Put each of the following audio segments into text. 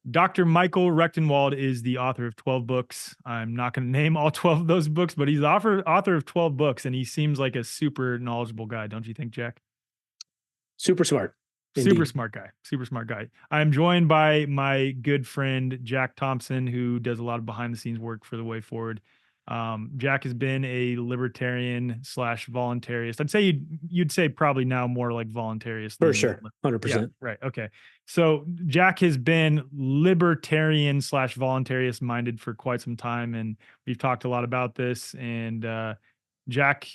Dr. Michael Rectenwald is the author of 12 books. I'm not going to name all 12 of those books, but he's the author of 12 books, and he seems like a super knowledgeable guy, don't you think, Jack? Super smart. Super Indeed. smart guy. Super smart guy. I'm joined by my good friend, Jack Thompson, who does a lot of behind the scenes work for the Way Forward. Jack has been a libertarian slash voluntarist. I'd say you'd say probably now more like voluntarist. For sure. 100%. Yeah, right. Okay. So Jack has been libertarian slash voluntarist minded for quite some time. And we've talked a lot about this. And Jack,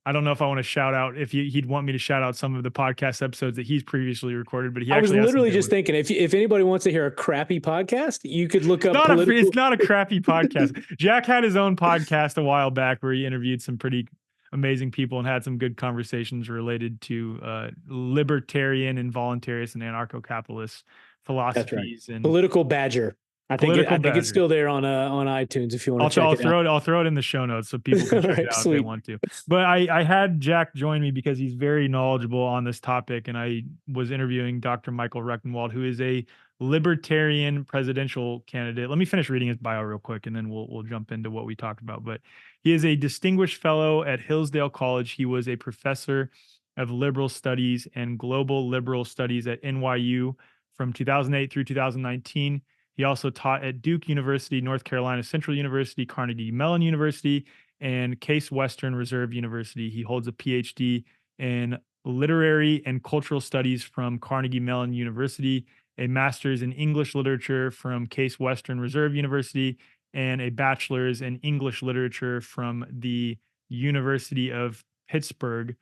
I don't know if I want to shout out if he'd want me to shout out some of the podcast episodes that he's previously recorded, but he I was actually literally just thinking if anybody wants to hear a crappy podcast, you could look up. It's not a crappy podcast. Jack had his own podcast a while back where he interviewed some pretty amazing people and had some good conversations related to libertarian and voluntarist and anarcho-capitalist philosophies. Right. And Political Badger. I think it's still there on iTunes if you want to check it out. I'll throw it in the show notes so people can check it out if they want to. But I had Jack join me because he's very knowledgeable on this topic, and I was interviewing Dr. Michael Rectenwald, who is a libertarian presidential candidate. Let me finish reading his bio real quick, and then we'll jump into what we talked about. But he is a distinguished fellow at Hillsdale College. He was a professor of liberal studies and global liberal studies at NYU from 2008 through 2019. He also taught at Duke University, North Carolina Central University, Carnegie Mellon University, and Case Western Reserve University. He holds a PhD in literary and cultural studies from Carnegie Mellon University, a master's in English literature from Case Western Reserve University, and a bachelor's in English literature from the University of Pittsburgh.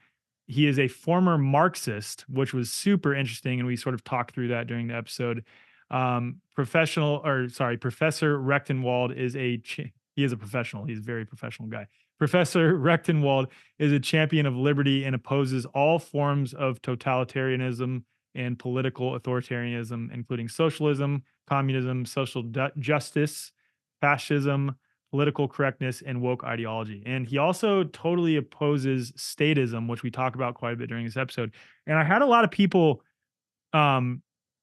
He is a former Marxist, which was super interesting, and we sort of talked through that during the episode. Professor Rectenwald is he is a professional. He's a very professional guy. Professor Rectenwald is a champion of liberty and opposes all forms of totalitarianism and political authoritarianism, including socialism, communism, social justice, fascism, political correctness, and woke ideology. And he also totally opposes statism, which we talk about quite a bit during this episode. And I had a lot of people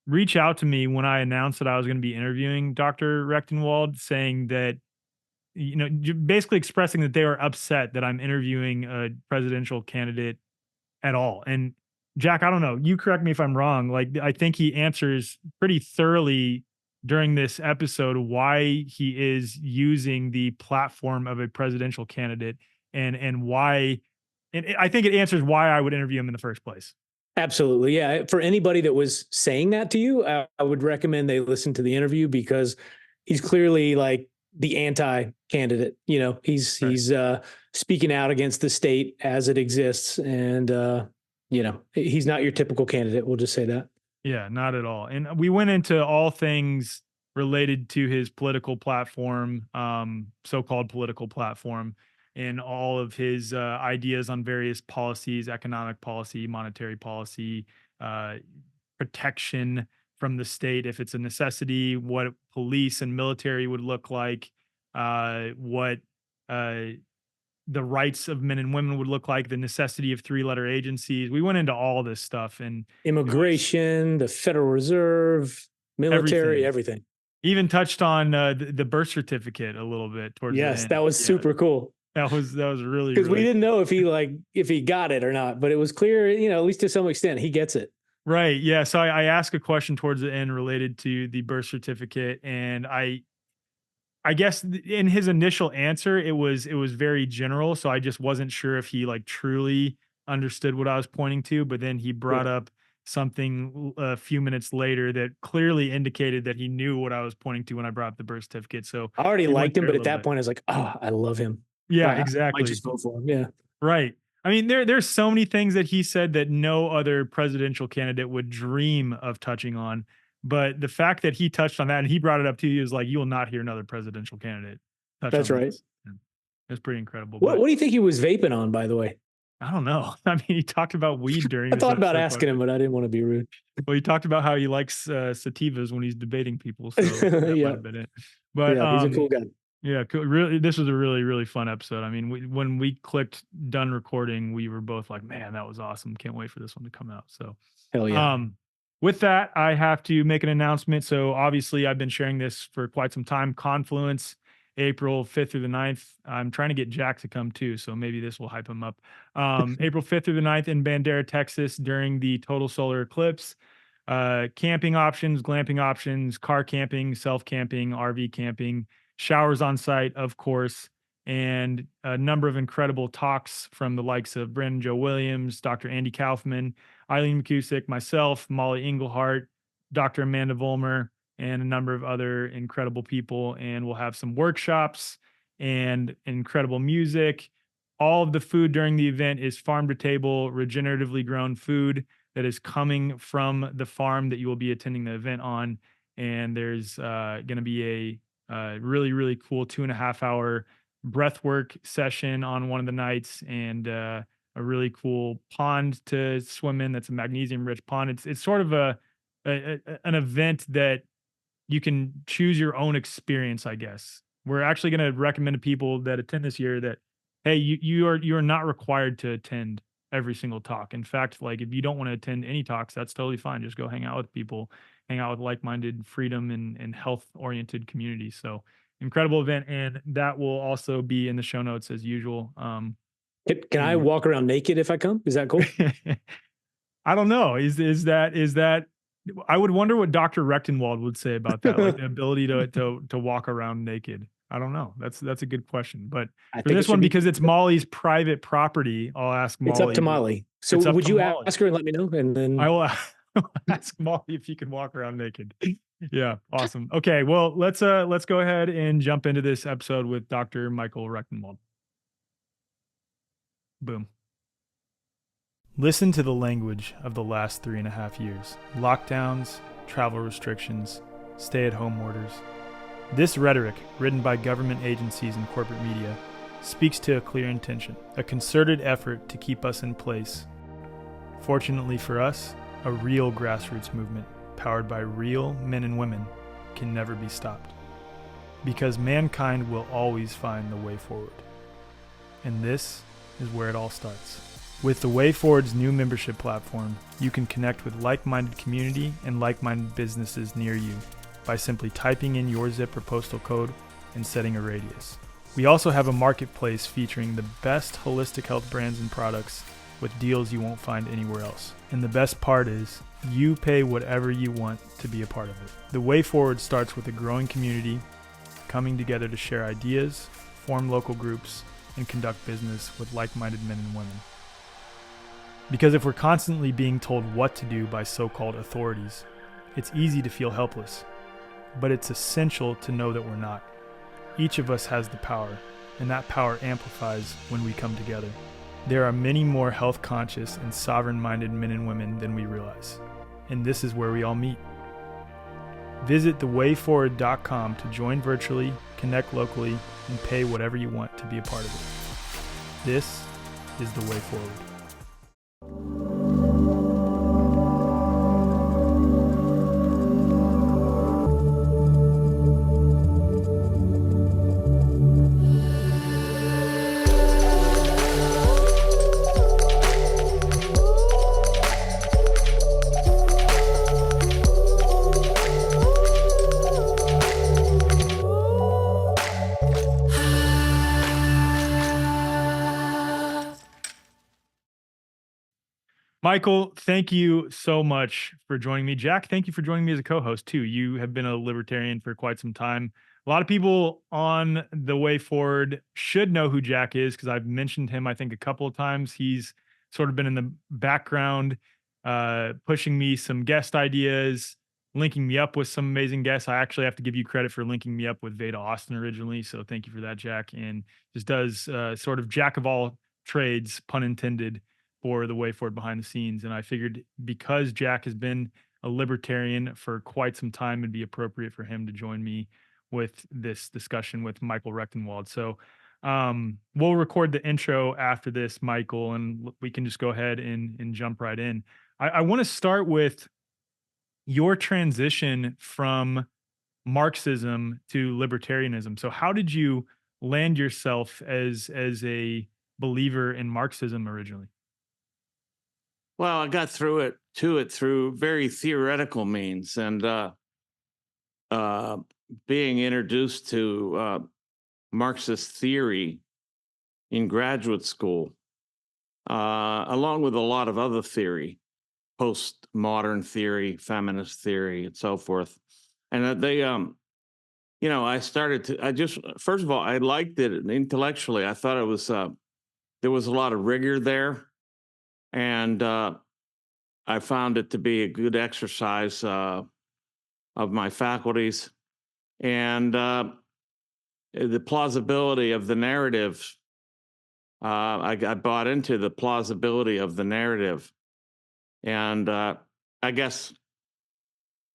reach out to me when I announced that I was going to be interviewing Dr. Rectenwald, saying that, basically expressing that they were upset that I'm interviewing a presidential candidate at all. And Jack, I don't know, you correct me if I'm wrong. Like, I think he answers pretty thoroughly during this episode why he is using the platform of a presidential candidate and why, and I think it answers why I would interview him in the first place. Absolutely. Yeah. For anybody that was saying that to you, I would recommend they listen to the interview because he's clearly like the anti-candidate. He's speaking out against the state as it exists. And, he's not your typical candidate. We'll just say that. Yeah, not at all. And we went into all things related to his political platform, so-called political platform, and all of his ideas on various policies, economic policy, monetary policy, protection from the state if it's a necessity, what police and military would look like, what the rights of men and women would look like, the necessity of three-letter agencies. We went into all this stuff, and immigration, the Federal Reserve, military, everything. Even touched on the birth certificate a little bit towards the end. That was super cool. That was really, because we didn't know if he got it or not, but it was clear, at least to some extent, he gets it. Right. Yeah. So I asked a question towards the end related to the birth certificate, and I guess in his initial answer, it was very general. So I just wasn't sure if he truly understood what I was pointing to. But then he brought up something a few minutes later that clearly indicated that he knew what I was pointing to when I brought up the birth certificate. So I already liked him, but at that point I was like, oh, I love him. Yeah, exactly. I might just vote for him. Yeah. Right. I mean, there's so many things that he said that no other presidential candidate would dream of touching on. But the fact that he touched on that and he brought it up to you is like, you will not hear another presidential candidate touch That's on right. this. That's pretty incredible. What do you think he was vaping on, by the way? I don't know. I mean, he talked about weed during I thought about asking him, but I didn't want to be rude. Well, he talked about how he likes sativas when he's debating people. So that might have been it. But he's a cool guy. Yeah, really, this was a really, really fun episode. I mean, when we clicked done recording, we were both like, man, that was awesome. Can't wait for this one to come out. So, hell yeah. with that, I have to make an announcement. So obviously, I've been sharing this for quite some time. Confluence, April 5th through the 9th. I'm trying to get Jack to come too, so maybe this will hype him up. April 5th through the 9th in Bandera, Texas, during the total solar eclipse. Camping options, glamping options, car camping, self-camping, RV camping, showers on site, of course, and a number of incredible talks from the likes of Brandon Joe Williams, Dr. Andy Kaufman, Eileen McCusick, myself, Molly Englehart, Dr. Amanda Vollmer, and a number of other incredible people. And we'll have some workshops and incredible music. All of the food during the event is farm to table, regeneratively grown food that is coming from the farm that you will be attending the event on. And there's going to be a really, really cool 2.5 hour breathwork session on one of the nights, and a really cool pond to swim in. That's a magnesium rich pond. It's sort of an event that you can choose your own experience, I guess. We're actually going to recommend to people that attend this year that, hey, you are not required to attend every single talk. In fact, like, if you don't want to attend any talks, that's totally fine. Just go hang out with people, hang out with like-minded, freedom and health-oriented communities. So incredible event, and that will also be in the show notes as usual. Can I walk around naked if I come? Is that cool? I don't know. Is that? I would wonder what Dr. Rectenwald would say about that, like the ability to walk around naked. I don't know. That's a good question. But for this one, because it's Molly's private property, I'll ask Molly. It's up to Molly. So would you ask her and let me know? And then I will ask Molly if you can walk around naked. Yeah, awesome. Okay, well, let's go ahead and jump into this episode with Dr. Michael Rectenwald. Boom. Listen to the language of the last 3.5 years. Lockdowns, travel restrictions, stay-at-home orders. This rhetoric, written by government agencies and corporate media, speaks to a clear intention, a concerted effort to keep us in place. Fortunately for us, a real grassroots movement, powered by real men and women, can never be stopped. Because mankind will always find the way forward. And this is where it all starts. With the Way Forward's new membership platform, you can connect with like-minded community and like-minded businesses near you by simply typing in your zip or postal code and setting a radius. We also have a marketplace featuring the best holistic health brands and products with deals you won't find anywhere else. And the best part is, you pay whatever you want to be a part of it. The Way Forward starts with a growing community coming together to share ideas, form local groups, and conduct business with like-minded men and women. Because if we're constantly being told what to do by so-called authorities, it's easy to feel helpless. But it's essential to know that we're not. Each of us has the power, and that power amplifies when we come together. There are many more health-conscious and sovereign-minded men and women than we realize, and this is where we all meet. Visit thewayforward.com to join virtually, connect locally, and pay whatever you want to be a part of it. This is the way forward. Michael, thank you so much for joining me. Jack, thank you for joining me as a co-host too. You have been a libertarian for quite some time. A lot of people on the way forward should know who Jack is because I've mentioned him, I think, a couple of times. He's sort of been in the background, pushing me some guest ideas, linking me up with some amazing guests. I actually have to give you credit for linking me up with Veda Austin originally. So thank you for that, Jack. And just does sort of jack of all trades, pun intended, for the way forward behind the scenes. And I figured because Jack has been a libertarian for quite some time, it'd be appropriate for him to join me with this discussion with Michael Rectenwald. So we'll record the intro after this, Michael, and we can just go ahead and jump right in. I want to start with your transition from Marxism to libertarianism. So how did you land yourself as a believer in Marxism originally? Well, I got through it to it through very theoretical means, and being introduced to Marxist theory in graduate school, along with a lot of other theory, postmodern theory, feminist theory, and so forth. And I started to, first of all, I liked it intellectually. I thought it was, there was a lot of rigor there. And I found it to be a good exercise of my faculties. And the plausibility of the narrative, I bought into the plausibility of the narrative. And I guess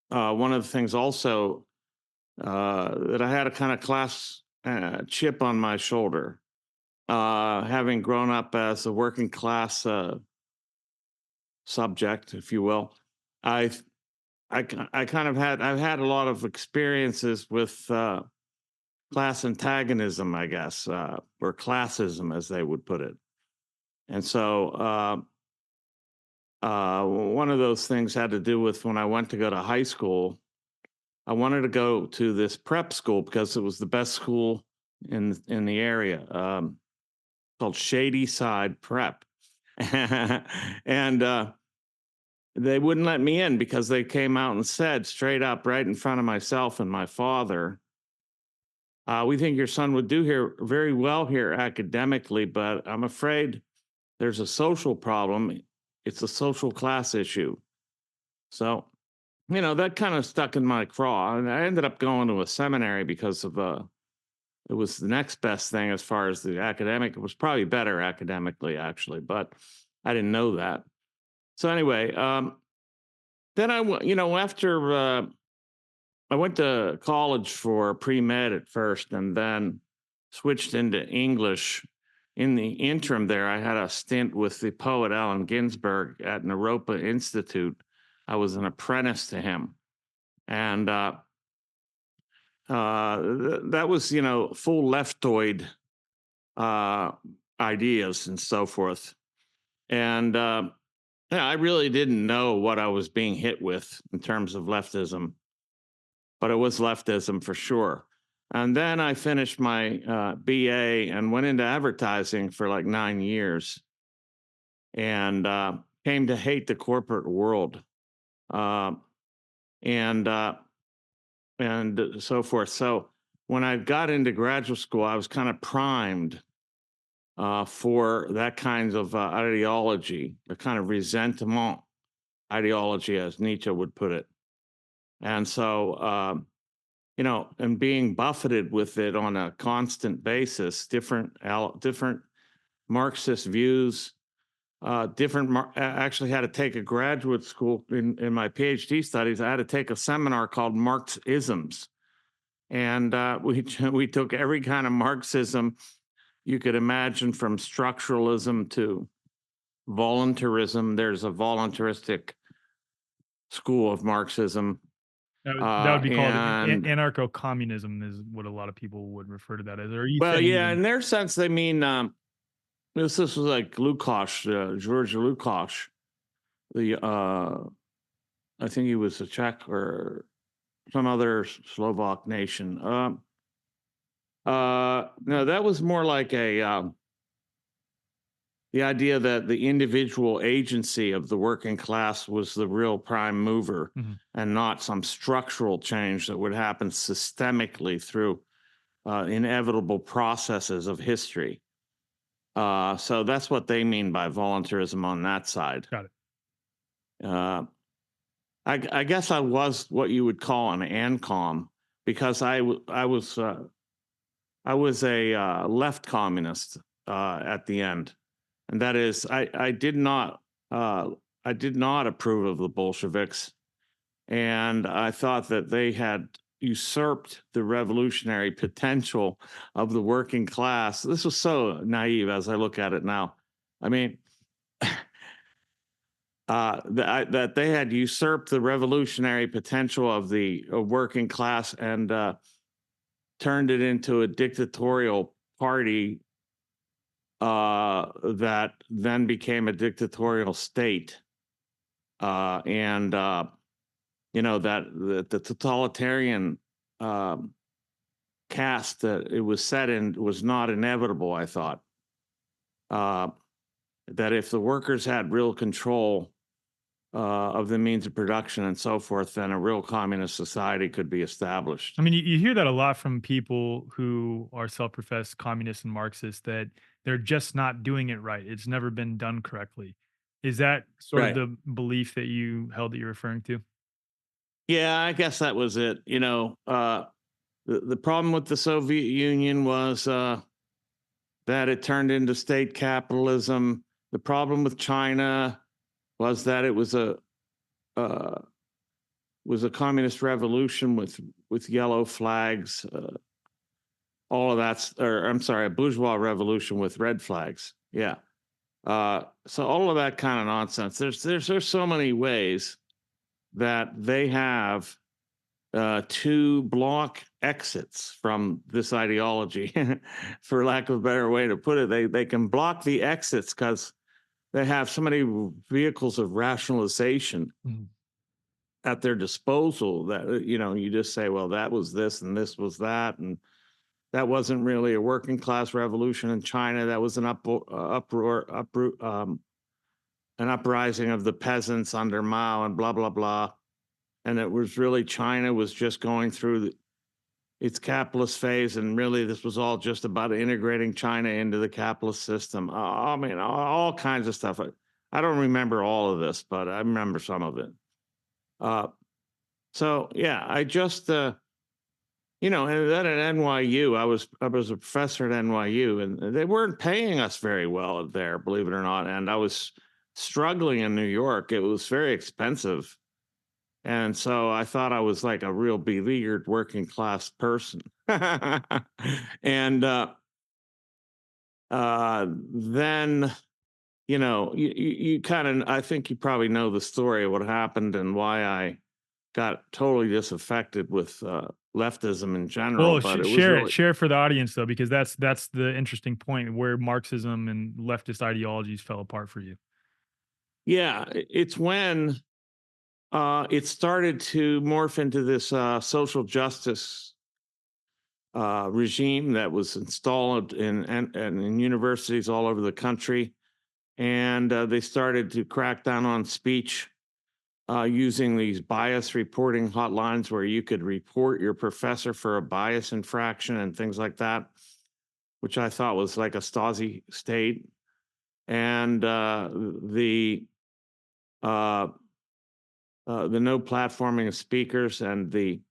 one of the things also that I had a kind of class chip on my shoulder, having grown up as a working class subject, if you will. I've had a lot of experiences with class antagonism, I guess, or classism, as they would put it. And so one of those things had to do with when I went to go to high school. I wanted to go to this prep school because it was the best school in the area, called Shady Side Prep. And they wouldn't let me in because they came out and said straight up, right in front of myself and my father, we think your son would do here very well here academically, but I'm afraid there's a social problem. It's a social class issue. So, that kind of stuck in my craw. And I ended up going to a seminary because of it was the next best thing as far as the academic. It was probably better academically, actually, but I didn't know that. So anyway, then after I went to college for pre-med at first and then switched into English. In the interim there, I had a stint with the poet Allen Ginsberg at Naropa Institute. I was an apprentice to him. And that was, full leftoid ideas and so forth. And I really didn't know what I was being hit with in terms of leftism, but it was leftism for sure. And then I finished my BA and went into advertising for like 9 years, and came to hate the corporate world, and so forth. So when I got into graduate school, I was kind of primed for that kind of ideology, the kind of resentment ideology, as Nietzsche would put it. And so, and being buffeted with it on a constant basis, different Marxist views, actually had to take a graduate school in my PhD studies. I had to take a seminar called Marxisms. And we took every kind of Marxism you could imagine, from structuralism to voluntarism. There's a voluntaristic school of Marxism. That would be called anarcho-communism, is what a lot of people would refer to that as. Or you well, yeah, in their sense, they mean this was like Lukács, George Lukács. I think he was a Czech or some other Slovak nation. No, that was more like the idea that the individual agency of the working class was the real prime mover, and not some structural change that would happen systemically through inevitable processes of history. So that's what they mean by voluntarism on that side. Got it. I guess I was what you would call an ANCOM, because I was a left communist at the end. And that is, I did not approve of the Bolsheviks, and I thought that they had usurped the revolutionary potential of the working class. This was so naive as I look at it now. I mean, that they had usurped the revolutionary potential of the working class and turned it into a dictatorial party that then became a dictatorial state. and that the totalitarian cast that it was set in was not inevitable. I thought that if the workers had real control of the means of production and so forth, then a real communist society could be established. I mean, you hear that a lot from people who are self-professed communists and Marxists, that they're just not doing it right. It's never been done correctly. Is that sort of Right. the belief that you held that you're referring to? Yeah, I guess that was it. The problem with the Soviet Union was that it turned into state capitalism. The problem with China was that it was a communist revolution with yellow flags. All of that's, or I'm sorry, a bourgeois revolution with red flags. Yeah. So all of that kind of nonsense. There's so many ways that they have to block exits from this ideology, for lack of a better way to put it. They can block the exits because they have so many vehicles of rationalization at their disposal that you just say, well, that was this and this was that, and that wasn't really a working class revolution in China. That was an an uprising of the peasants under Mao and blah blah blah. And it was really China was just going through its capitalist phase, and really this was all just about integrating China into the capitalist system. I mean, all kinds of stuff. I don't remember all of this, but I remember some of it. So yeah, I just and then at NYU, I was a professor at NYU, and they weren't paying us very well there, believe it or not. And I was struggling in New York. It was very expensive. And so I thought I was like a real beleaguered working class person. And then, you kind of, I think you probably know the story of what happened and why I got totally disaffected with leftism in general. Well, But it was share it, really, share for the audience though, because that's the interesting point where Marxism and leftist ideologies fell apart for you. yeah, it's when it started to morph into this social justice regime that was installed in universities all over the country. And they started to crack down on speech using these bias reporting hotlines where you could report your professor for a bias infraction and things like that, which I thought was like a Stasi state. And the no platforming of speakers and the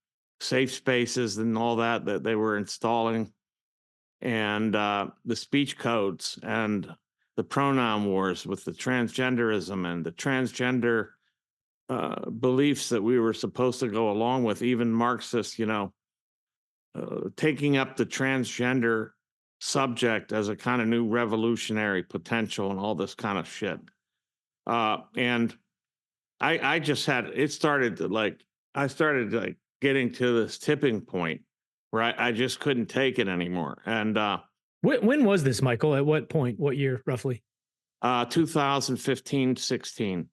safe spaces and all that they were installing, and the speech codes and the pronoun wars with the transgenderism and the transgender beliefs that we were supposed to go along with, even Marxists, taking up the transgender subject as a kind of new revolutionary potential and all this kind of shit. And I just had it started to like I started like getting to this tipping point where I just couldn't take it anymore. And When was this, Michael? At what point? What year, roughly? 2015, 16.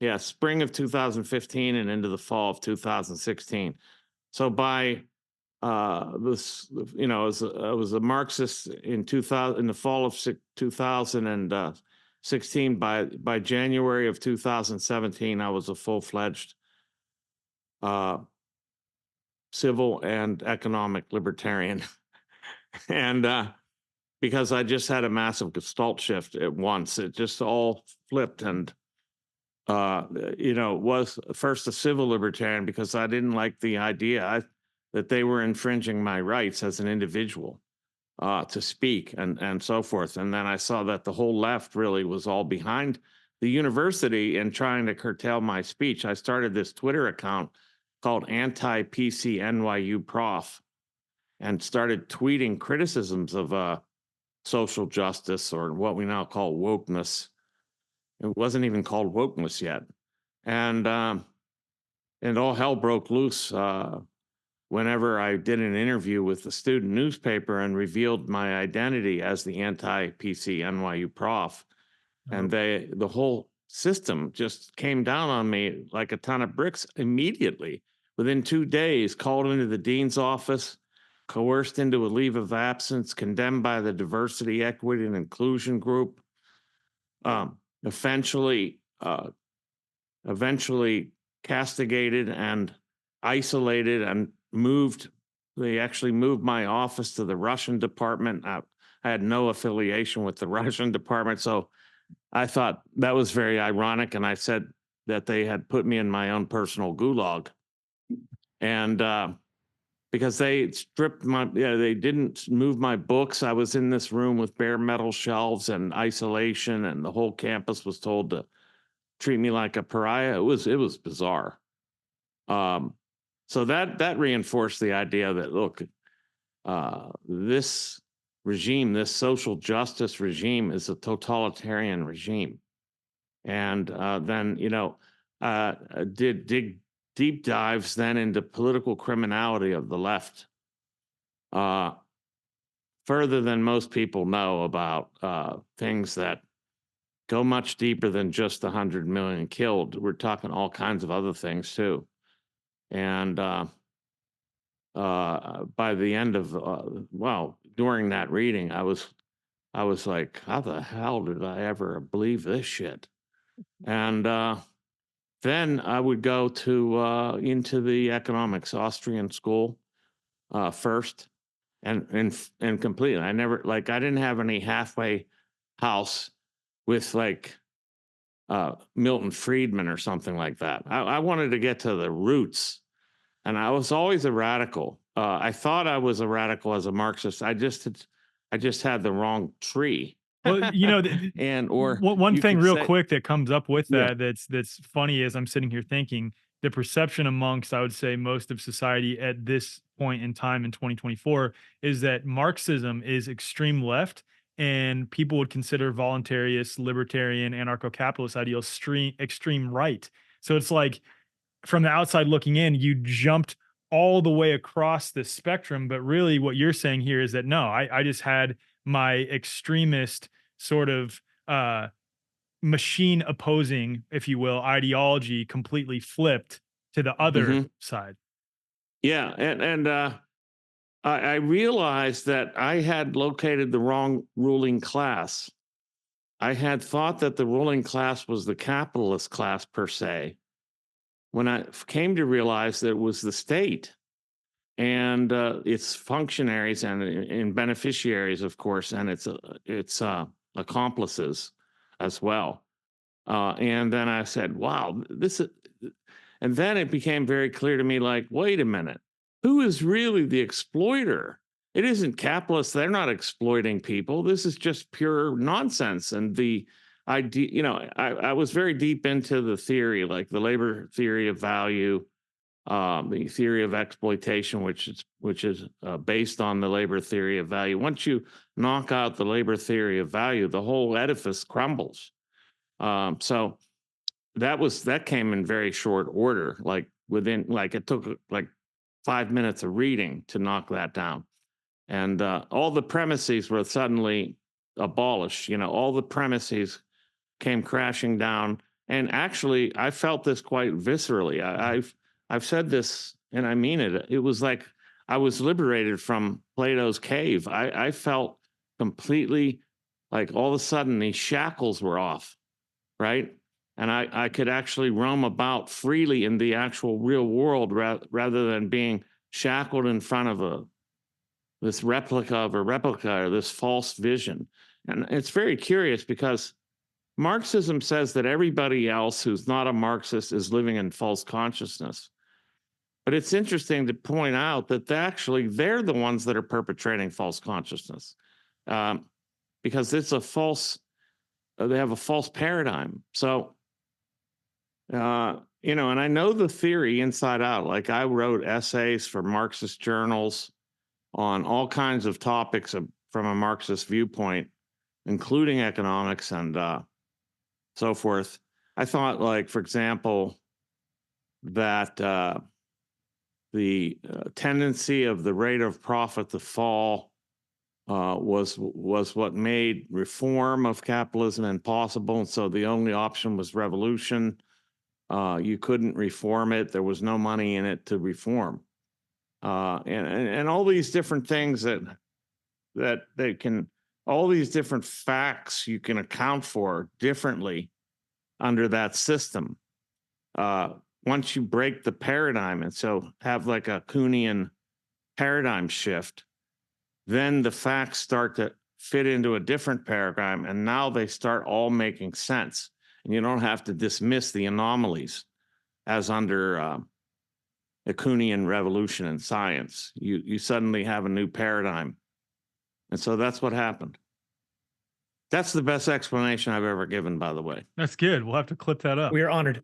Yeah, spring of 2015 and into the fall of 2016. So by this, I was a Marxist in 2000 in the fall of 2016. By January of 2017, I was a full-fledged civil and economic libertarian. And because I just had a massive gestalt shift at once, it just all flipped. And was first a civil libertarian because I didn't like the idea that they were infringing my rights as an individual to speak and so forth. And then I saw that the whole left really was all behind the university and trying to curtail my speech. I started this Twitter account called anti-PC NYU Prof and started tweeting criticisms of social justice, or what we now call wokeness. It wasn't even called wokeness yet. And all hell broke loose whenever I did an interview with the student newspaper and revealed my identity as the anti-PC NYU Prof. And the whole system just came down on me like a ton of bricks immediately. Within 2 days, called into the dean's office, coerced into a leave of absence, condemned by the diversity, equity, and inclusion group. Eventually castigated and isolated and moved. They actually moved my office to the Russian department. I had no affiliation with the Russian department, so I thought that was very ironic. And I said that they had put me in my own personal gulag, and because they stripped my, they didn't move my books. I was in this room with bare metal shelves and isolation, and the whole campus was told to treat me like a pariah. It was bizarre. So that reinforced the idea that, look, this regime, this social justice regime, is a totalitarian regime. And then, did dig deep dives then into political criminality of the left, further than most people know about things that go much deeper than just the 100 million killed. We're talking all kinds of other things too. And by the end of during that reading, I was like, how the hell did I ever believe this shit? And then I would go to into the economics Austrian school first, and completely. I never, like, I didn't have any halfway house with like Milton Friedman or something like that. I wanted to get to the roots, and I was always a radical. I thought I was a radical as a Marxist. I just had the wrong tree. Well, and or one thing real say, quick that comes up with Yeah. that that's funny as I'm sitting here thinking, the perception amongst, I would say, most of society at this point in time in 2024 is that Marxism is extreme left, and people would consider voluntarist, libertarian, anarcho-capitalist ideals extreme right. So it's like, from the outside looking in, you jumped all the way across the spectrum. But really, what you're saying here is that no, I just had my extremist sort of machine opposing, if you will, ideology completely flipped to the other side. Yeah, and I realized that I had located the wrong ruling class. I had thought that the ruling class was the capitalist class per se, when I came to realize that it was the state and its functionaries and beneficiaries, of course, and its accomplices as well. And then I said, "Wow, this is," and then it became very clear to me, like, wait a minute, who is really the exploiter? It isn't capitalists. They're not exploiting people. This is just pure nonsense. And the idea, I was very deep into the theory, like the labor theory of value, the theory of exploitation, which is based on the labor theory of value. Once you knock out the labor theory of value, the whole edifice crumbles. So that came in very short order. Like it took like 5 minutes of reading to knock that down, and all the premises were suddenly abolished. All the premises came crashing down. And actually, I felt this quite viscerally. I've said this, and I mean it. It was like I was liberated from Plato's cave. I felt completely like all of a sudden these shackles were off, right? And I could actually roam about freely in the actual real world rather than being shackled in front of this replica of a replica, or this false vision. And it's very curious because Marxism says that everybody else who's not a Marxist is living in false consciousness. But it's interesting to point out that they're the ones that are perpetrating false consciousness, because it's a false, they have a false paradigm. So, and I know the theory inside out. Like, I wrote essays for Marxist journals on all kinds of topics from a Marxist viewpoint, including economics and so forth. I thought, like, for example, that the tendency of the rate of profit to fall was what made reform of capitalism impossible. And so the only option was revolution. You couldn't reform it. There was no money in it to reform. And all these different things that they can, all these different facts you can account for differently under that system. Once you break the paradigm and so have like a Kuhnian paradigm shift, then the facts start to fit into a different paradigm, and now they start all making sense. And you don't have to dismiss the anomalies as under a Kuhnian revolution in science. You suddenly have a new paradigm. And so that's what happened. That's the best explanation I've ever given, by the way. That's good. We'll have to clip that up. We are honored.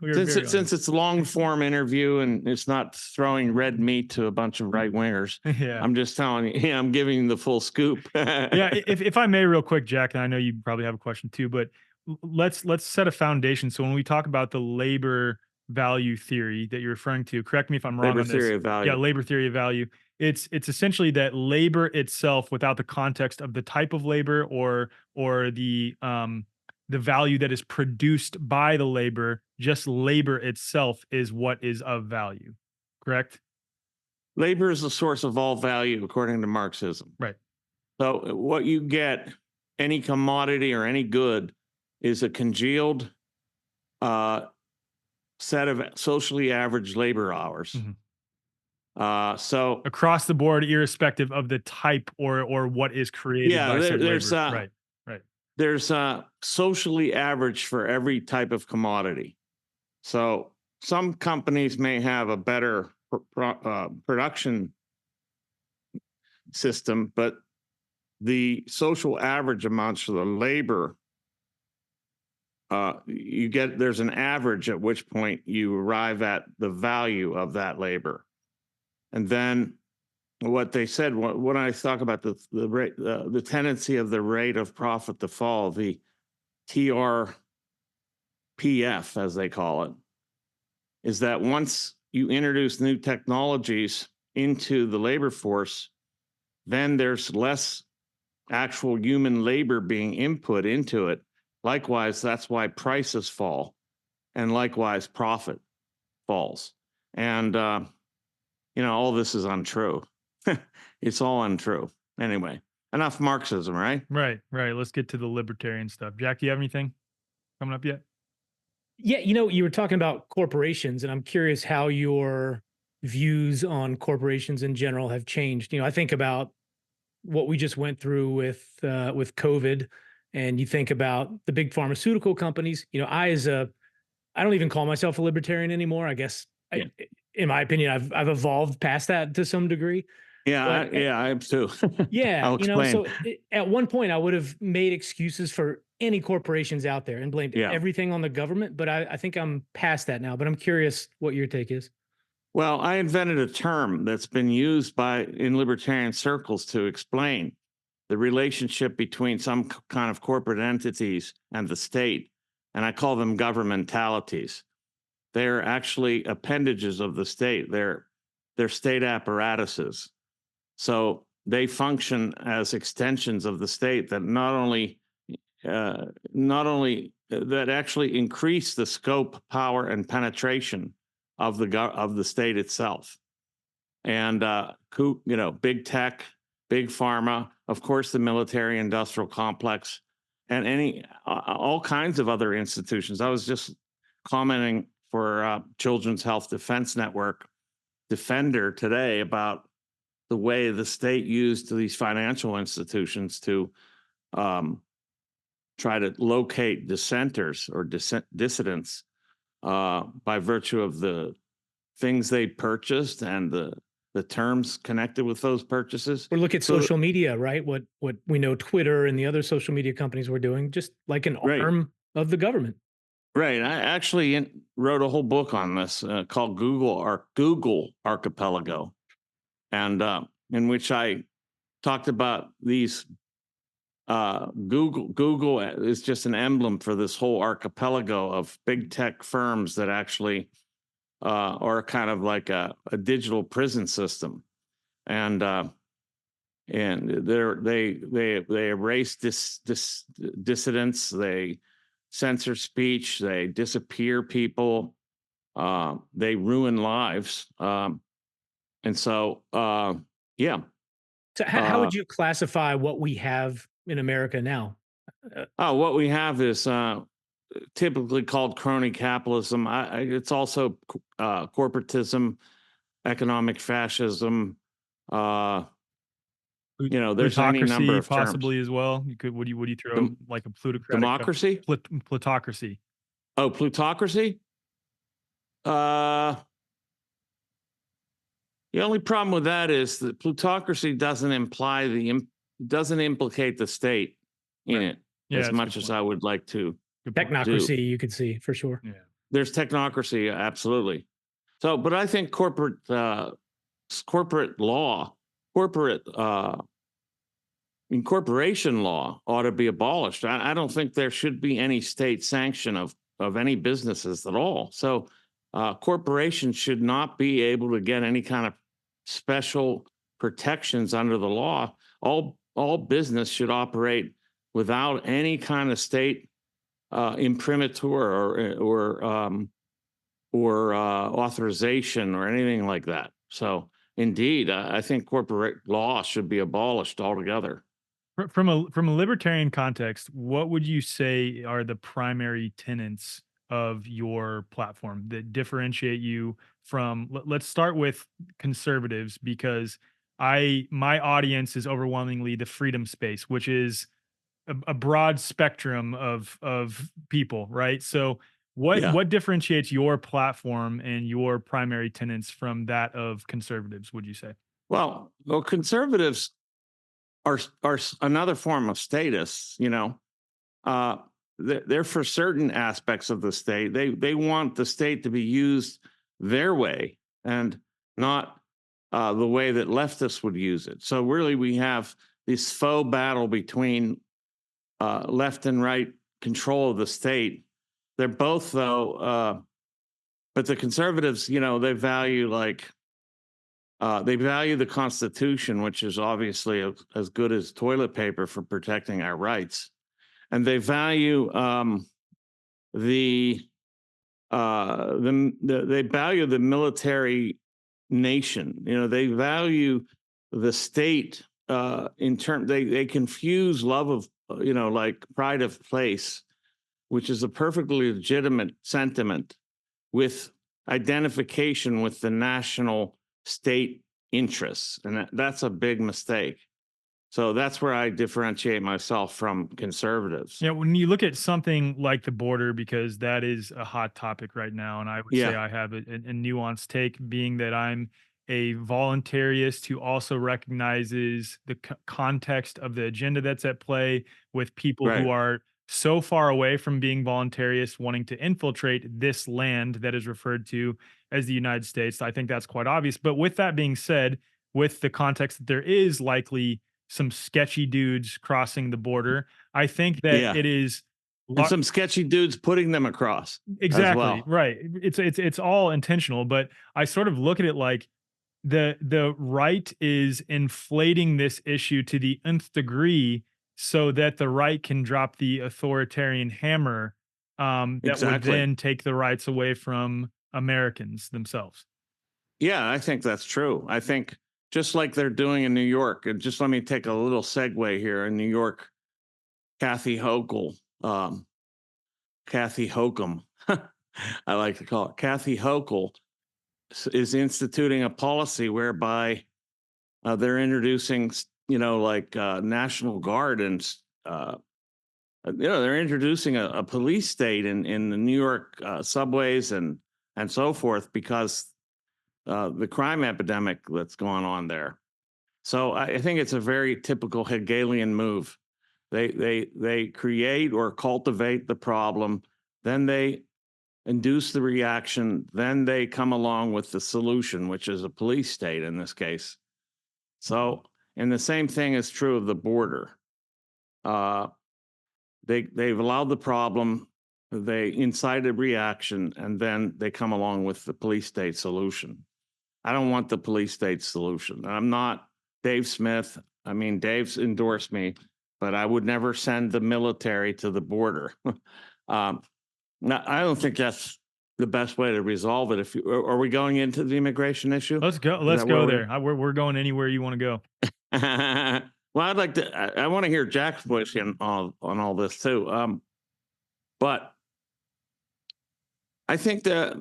Since it's a long form interview and it's not throwing red meat to a bunch of right wingers, Yeah. I'm just telling you, yeah, I'm giving the full scoop. Yeah, if I may, real quick, Jack, and I know you probably have a question too, but let's set a foundation. So when we talk about the labor value theory that you're referring to, correct me if I'm wrong Labor on this. theory of value. Yeah, labor theory of value. It's essentially that labor itself, without the context of the type of labor or the value that is produced by the labor, just labor itself is what is of value. Correct? Labor is the source of all value, according to Marxism. Right. So what you get, any commodity or any good, is a congealed set of socially average labor hours. Mm-hmm. So across the board, irrespective of the type or what is created by said labor. Right. There's socially average for every type of commodity. So some companies may have a better production system, but the social average amounts for the labor, there's an average at which point you arrive at the value of that labor. And then what they said, when I talk about the rate, the tendency of the rate of profit to fall, the TRPF, as they call it, is that once you introduce new technologies into the labor force, then there's less actual human labor being input into it. Likewise, that's why prices fall, and likewise profit falls. And all this is untrue. It's all untrue. Anyway, enough Marxism, right? Right. Let's get to the libertarian stuff. Jack, do you have anything coming up yet? Yeah, you were talking about corporations, and I'm curious how your views on corporations in general have changed. I think about what we just went through with COVID, and you think about the big pharmaceutical companies. I don't even call myself a libertarian anymore. I guess, in my opinion, I've evolved past that to some degree. Yeah, I am too. Yeah, I'll explain. So at one point I would have made excuses for any corporations out there and blamed everything on the government, but I think I'm past that now. But I'm curious what your take is. Well, I invented a term that's been used in libertarian circles to explain the relationship between some kind of corporate entities and the state, and I call them governmentalities. They're actually appendages of the state. They're state apparatuses. So they function as extensions of the state that not only that actually increase the scope, power, and penetration of the state itself. And big tech, big pharma, of course, the military industrial complex, and all kinds of other institutions. I was just commenting for Children's Health Defense Network Defender today about the way the state used these financial institutions to try to locate dissenters or dissidents by virtue of the things they purchased and the terms connected with those purchases. Or look at social media, right? What we know Twitter and the other social media companies were doing, just like an arm of the government. Right. I actually wrote a whole book on this called Google Archipelago, and in which I talked about these. Google is just an emblem for this whole archipelago of big tech firms that actually are kind of like a digital prison system. And and they erase dissidents, they censor speech, they disappear people, they ruin lives, and so yeah. So how would you classify what we have in America now? What we have is typically called crony capitalism. It's also corporatism, economic fascism. There's any number Plutocracy of possibly terms. as well. You could would you throw like a plutocratic Democracy? plutocracy? Oh, plutocracy? Uh, the only problem with that is that plutocracy doesn't implicate the state in it Yeah, as much as I would like to do. Technocracy, you could see for sure. Yeah. There's technocracy, absolutely. So, but I think corporate law, incorporation law ought to be abolished. I don't think there should be any state sanction of any businesses at all. So corporations should not be able to get any kind of special protections under the law. All business should operate without any kind of state imprimatur or authorization or anything like that. So indeed, I think corporate law should be abolished altogether. From a libertarian context, what would you say are the primary tenets of your platform that differentiate you from? Let's start with conservatives, because my audience is overwhelmingly the freedom space, which is a broad spectrum of people, right? So what differentiates your platform and your primary tenets from that of conservatives, would you say? Well, conservatives are another form of status. They're for certain aspects of the state. They want the state to be used their way and not the way that leftists would use it. So really, we have this faux battle between left and right control of the state. They're both, though, but the conservatives, they value the Constitution, which is obviously as good as toilet paper for protecting our rights, and they value they value the military nation. They value the state in term. They confuse love of like pride of place, which is a perfectly legitimate sentiment, with identification with the national state interests. And that's a big mistake. So that's where I differentiate myself from conservatives. Yeah, when you look at something like the border, because that is a hot topic right now, and I would say Yeah. I have a nuanced take, being that I'm a voluntarist who also recognizes the context of the agenda that's at play, with people who Right. are so far away from being voluntarists wanting to infiltrate this land that is referred to as the United States. I think that's quite obvious. But with that being said, with the context that there is likely some sketchy dudes crossing the border, I think that Yeah. it is And some sketchy dudes putting them across as exactly well. right. It's all intentional, but I sort of look at it like the right is inflating this issue to the nth degree so that the right can drop the authoritarian hammer, that would Exactly. then take the rights away from Americans themselves. Yeah, I think that's true. I think just like they're doing in New York, and just let me take a little segue here. In New York, Kathy Hochul, Kathy Hokum, I like to call it, Kathy Hochul is instituting a policy whereby they're introducing, National Guard, and they're introducing a police state in the New York subways and so forth, because the crime epidemic that's going on there. So I think it's a very typical Hegelian move. They create or cultivate the problem, then they induce the reaction, then they come along with the solution, which is a police state in this case. So, and the same thing is true of the border. They've allowed the problem, they incite a reaction, and then they come along with the police state solution. I don't want the police state solution. I'm not Dave Smith. I mean, Dave's endorsed me, but I would never send the military to the border. No, I don't think that's the best way to resolve it. Are we going into the immigration issue? Let's go. Is Let's that go where there. We're going anywhere you want to go. well, I'd like to. I want to hear Jack's voice on all this too. But I think that,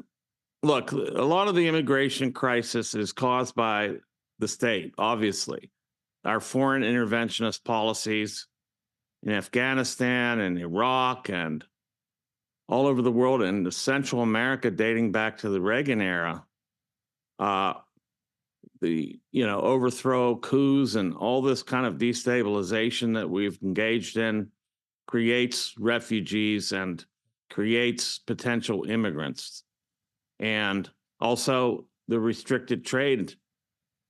look, a lot of the immigration crisis is caused by the state. Obviously, our foreign interventionist policies in Afghanistan and Iraq and all over the world, and Central America dating back to the Reagan era. The overthrow, coups, and all this kind of destabilization that we've engaged in creates refugees and creates potential immigrants. And also the restricted trade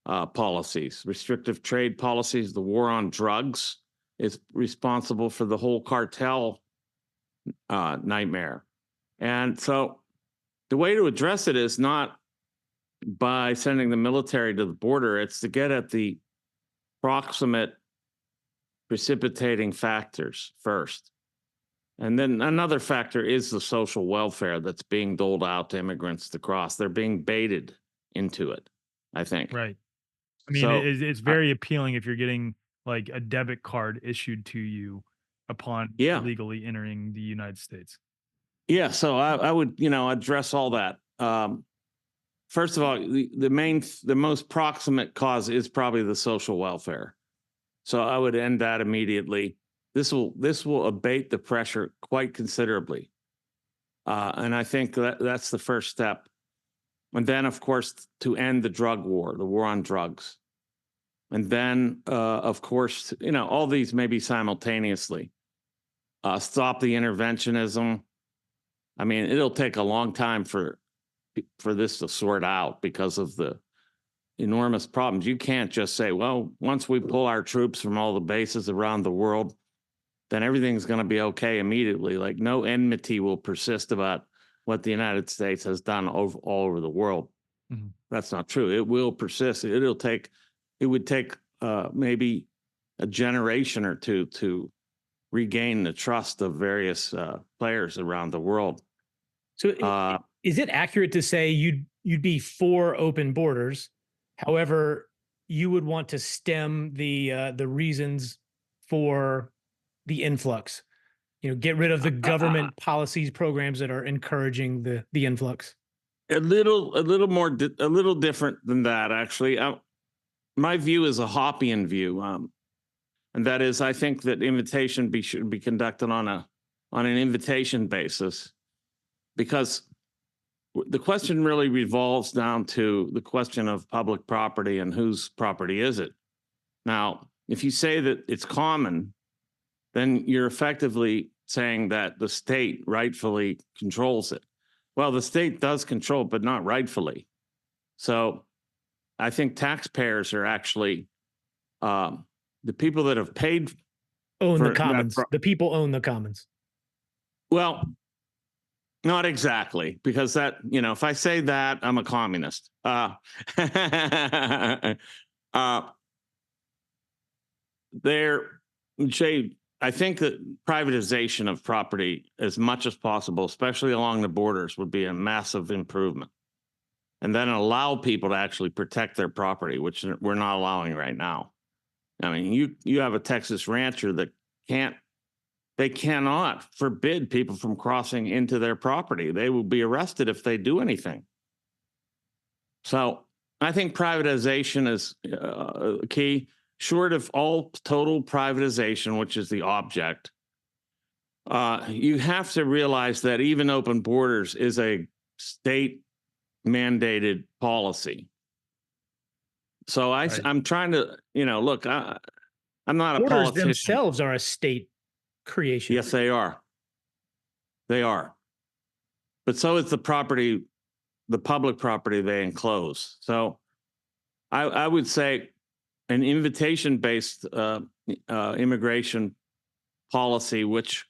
policies, restrictive trade policies, the war on drugs is responsible for the whole cartel nightmare. And so the way to address it is not by sending the military to the border, it's to get at the proximate precipitating factors first. And then another factor is the social welfare that's being doled out to immigrants to cross. They're being baited into it, I think. Right. I mean, So, it's very appealing if you're getting like a debit card issued to you upon yeah. legally entering the United States. Yeah. So I would, address all that. First of all, the most proximate cause is probably the social welfare. So I would end that immediately. This will abate the pressure quite considerably. And I think that's the first step. And then, of course, to end the drug war, the war on drugs. And then, of course, all these maybe simultaneously. Stop the interventionism. I mean, it'll take a long time for this to sort out because of the enormous problems. You can't just say, well, once we pull our troops from all the bases around the world, then everything's going to be okay immediately. Like no enmity will persist about what the United States has done all over the world. Mm-hmm. That's not true. It will persist. It would take maybe a generation or two to regain the trust of various players around the world. So is it accurate to say you'd be for open borders? However, you would want to stem the reasons for the influx. Get rid of the government policies, programs that are encouraging the influx. A little different than that, actually. My view is a Hoppian view, and that is, I think that invitation should be conducted on an invitation basis, because the question really revolves down to the question of public property and whose property is it. Now, if you say that it's common, then you're effectively saying that the state rightfully controls it. Well, the state does control, but not rightfully. So I think taxpayers are actually the people that have paid own the commons. The people own the commons. Well, not exactly, because that, if I say that, I'm a communist. I think that privatization of property as much as possible, especially along the borders, would be a massive improvement. And then allow people to actually protect their property, which we're not allowing right now. I mean, you have a Texas rancher that they cannot forbid people from crossing into their property. They will be arrested if they do anything. So I think privatization is key. Short of all total privatization, which is the object, you have to realize that even open borders is a state mandated policy. So I'm trying to, look, I'm not a politician. Borders themselves are a state creation. Yes, they are. They are. But so is the property, the public property they enclose. So I would say an invitation-based immigration policy, which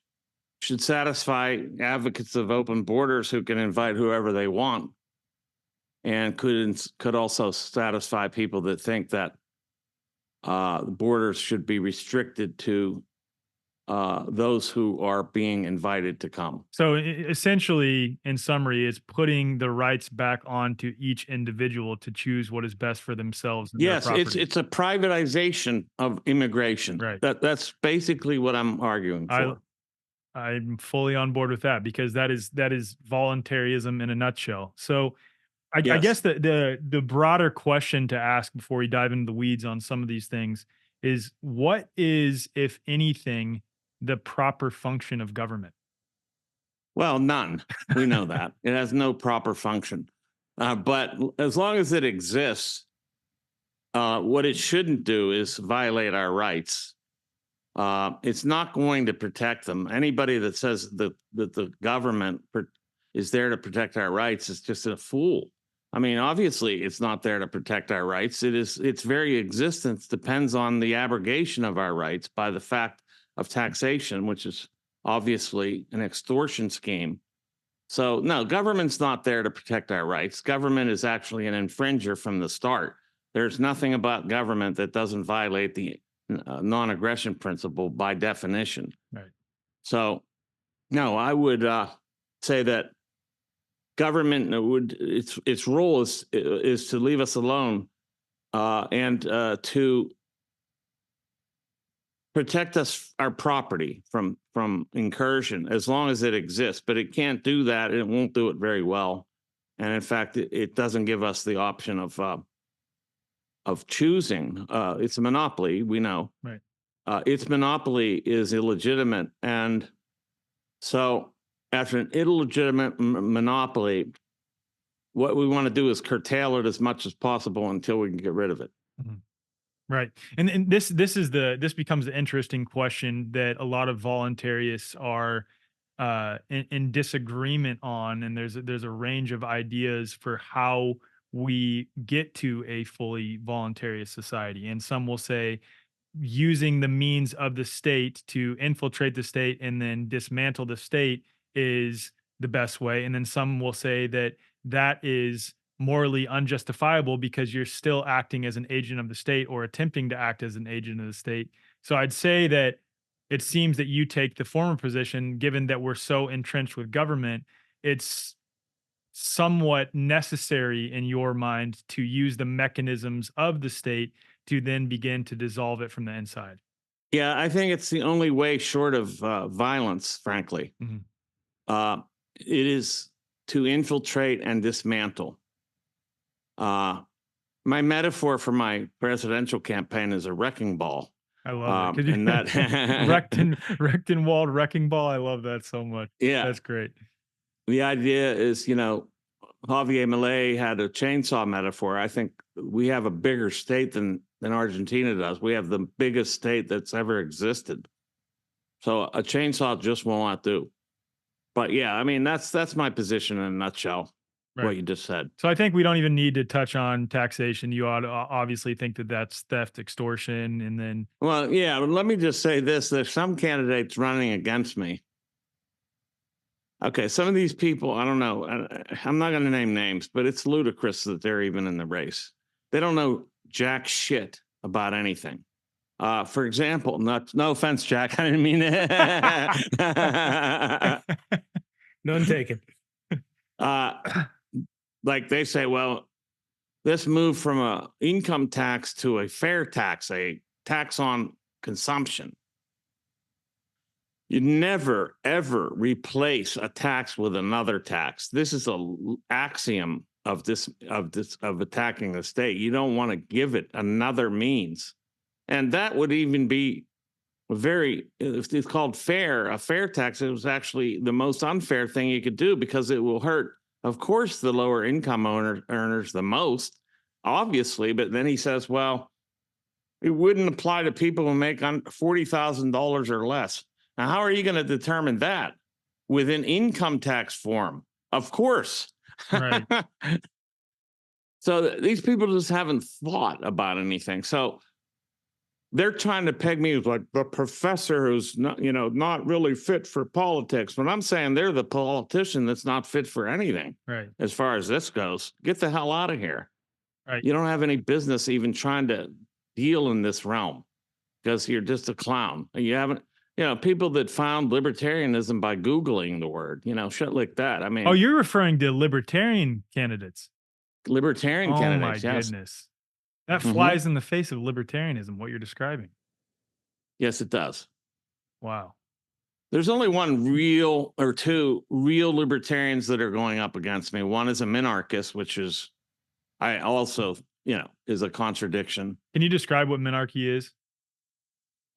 should satisfy advocates of open borders who can invite whoever they want, and could also satisfy people that think that the borders should be restricted to those who are being invited to come. So essentially, in summary, it's putting the rights back onto each individual to choose what is best for themselves and Yes, their property. it's a privatization of immigration. Right. That's basically what I'm arguing for. I'm fully on board with that because that is voluntarism in a nutshell. So I Yes. guess the broader question to ask before we dive into the weeds on some of these things is, what is, if anything, the proper function of government? Well, none. We know that. It has no proper function. But as long as it exists, what it shouldn't do is violate our rights. It's not going to protect them. Anybody that says that the government is there to protect our rights is just a fool. I mean, obviously, it's not there to protect our rights. Its very existence depends on the abrogation of our rights by the fact of taxation, which is obviously an extortion scheme. So, no, government's not there to protect our rights. Government is actually an infringer from the start. There's nothing about government that doesn't violate the non-aggression principle by definition. Right. So, no, I would say that government its role is to leave us alone and to protect our property from incursion as long as it exists. But it can't do that. It won't do it very well, and in fact, it doesn't give us the option of choosing. It's a monopoly. We know. Right. Its monopoly is illegitimate, and so after an illegitimate monopoly, what we want to do is curtail it as much as possible until we can get rid of it. Mm-hmm. Right. And this becomes the interesting question that a lot of voluntarists are in disagreement on, and there's a range of ideas for how we get to a fully voluntarist society. And some will say using the means of the state to infiltrate the state and then dismantle the state is the best way. And then some will say that that is morally unjustifiable because you're still acting as an agent of the state or attempting to act as an agent of the state. So I'd say that it seems that you take the former position, given that we're so entrenched with government, it's somewhat necessary in your mind to use the mechanisms of the state to then begin to dissolve it from the inside. Yeah, I think it's the only way short of violence, frankly. Mm-hmm. It is to infiltrate and dismantle. My metaphor for my presidential campaign is a wrecking ball. I love it. And that Rectenwald wrecking ball. I love that so much. Yeah, that's great. The idea is, Javier Milei had a chainsaw metaphor. I think we have a bigger state than Argentina does. We have the biggest state that's ever existed. So a chainsaw just will not do. But yeah, I mean, that's my position in a nutshell. Right. What you just said. So I think we don't even need to touch on taxation. You ought to obviously think that that's theft, extortion, and then. Well, yeah, but let me just say this. There's some candidates running against me. Okay, some of these people, I don't know. I'm not going to name names, but it's ludicrous that they're even in the race. They don't know jack shit about anything. For example, no offense, Jack. I didn't mean it. None taken. Like they say, well, this move from a income tax to a fair tax, a tax on consumption. You never, ever replace a tax with another tax. This is an axiom of attacking the state. You don't want to give it another means. And that would even be it's called fair, a fair tax. It was actually the most unfair thing you could do because it will hurt, of course, the lower income earners the most, obviously. But then he says, well, it wouldn't apply to people who make $40,000 or less. Now, how are you going to determine that? With an income tax form, of course. Right. So these people just haven't thought about anything. So they're trying to peg me as like the professor who's not really fit for politics. But I'm saying they're the politician that's not fit for anything. Right. As far as this goes, get the hell out of here. Right. You don't have any business even trying to deal in this realm because you're just a clown. You haven't, people that found libertarianism by Googling the word, shit like that. I mean, Oh, you're referring to libertarian candidates. Libertarian Oh my candidates, yes. goodness. That Mhm. flies in the face of libertarianism, what you're describing. Yes, it does. Wow. There's only one real or two real libertarians that are going up against me. One is a minarchist, which is, I also, is a contradiction. Can you describe what minarchy is?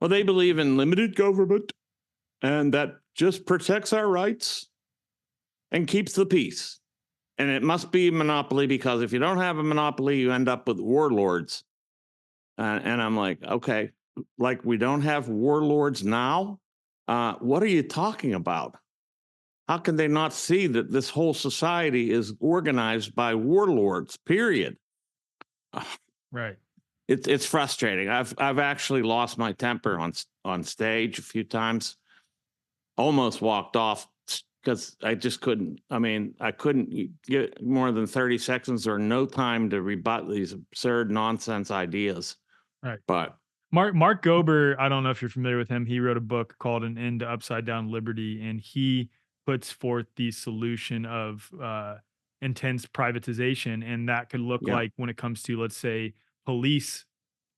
Well, they believe in limited government and that just protects our rights and keeps the peace. And it must be a monopoly because if you don't have a monopoly, you end up with warlords. And I'm like, okay, like we don't have warlords now. What are you talking about? How can they not see that this whole society is organized by warlords? Period. Right. It's frustrating. I've actually lost my temper on stage a few times. Almost walked off because I just couldn't. I mean, I couldn't get more than 30 seconds or no time to rebut these absurd nonsense ideas. Right. But Mark Gober, I don't know if you're familiar with him. He wrote a book called An End to Upside Down Liberty, and he puts forth the solution of intense privatization. And that could look yeah, like when it comes to, let's say, police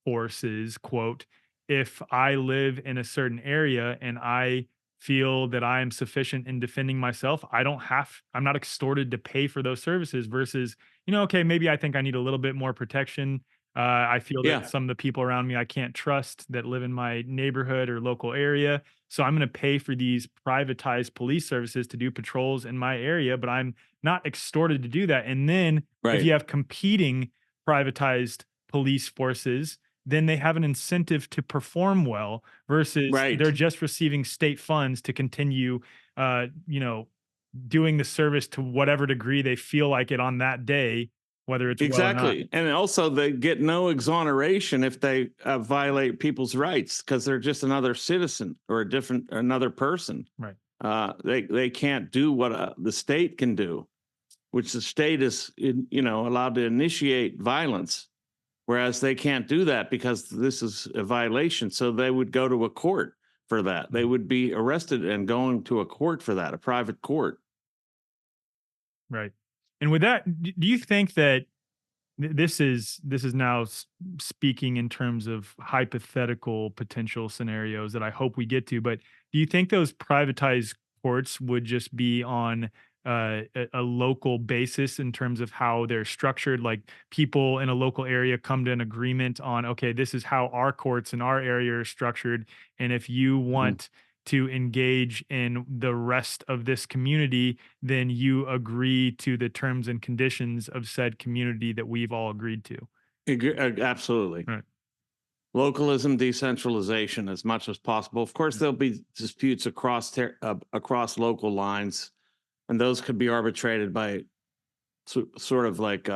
forces, quote, if I live in a certain area and I feel that I am sufficient in defending myself, I'm not extorted to pay for those services versus, okay, maybe I think I need a little bit more protection. I feel that yeah, some of the people around me I can't trust that live in my neighborhood or local area. So I'm going to pay for these privatized police services to do patrols in my area, but I'm not extorted to do that. And then if you right. have competing privatized police forces, then they have an incentive to perform well versus Right. they're just receiving state funds to continue, uh, you know, doing the service to whatever degree they feel like it on that day, whether it's well or not. Exactly. And also, they get no exoneration if they violate people's rights because they're just another citizen or another person. Right. They can't do what the state can do, which the state is, allowed to initiate violence, whereas they can't do that because this is a violation. So they would go to a court for that. They would be arrested and going to a court for that, a private court. Right. And with that, do you think that this is now speaking in terms of hypothetical potential scenarios that I hope we get to, but do you think those privatized courts would just be on a local basis in terms of how they're structured? Like people in a local area come to an agreement on, okay, this is how our courts in our area are structured, and if you Mhm. want to engage in the rest of this community, then you agree to the terms and conditions of said community that we've all agreed to. Absolutely. Right. Localism, decentralization as much as possible. Of course, there'll be disputes across local lines, and those could be arbitrated by sort of like,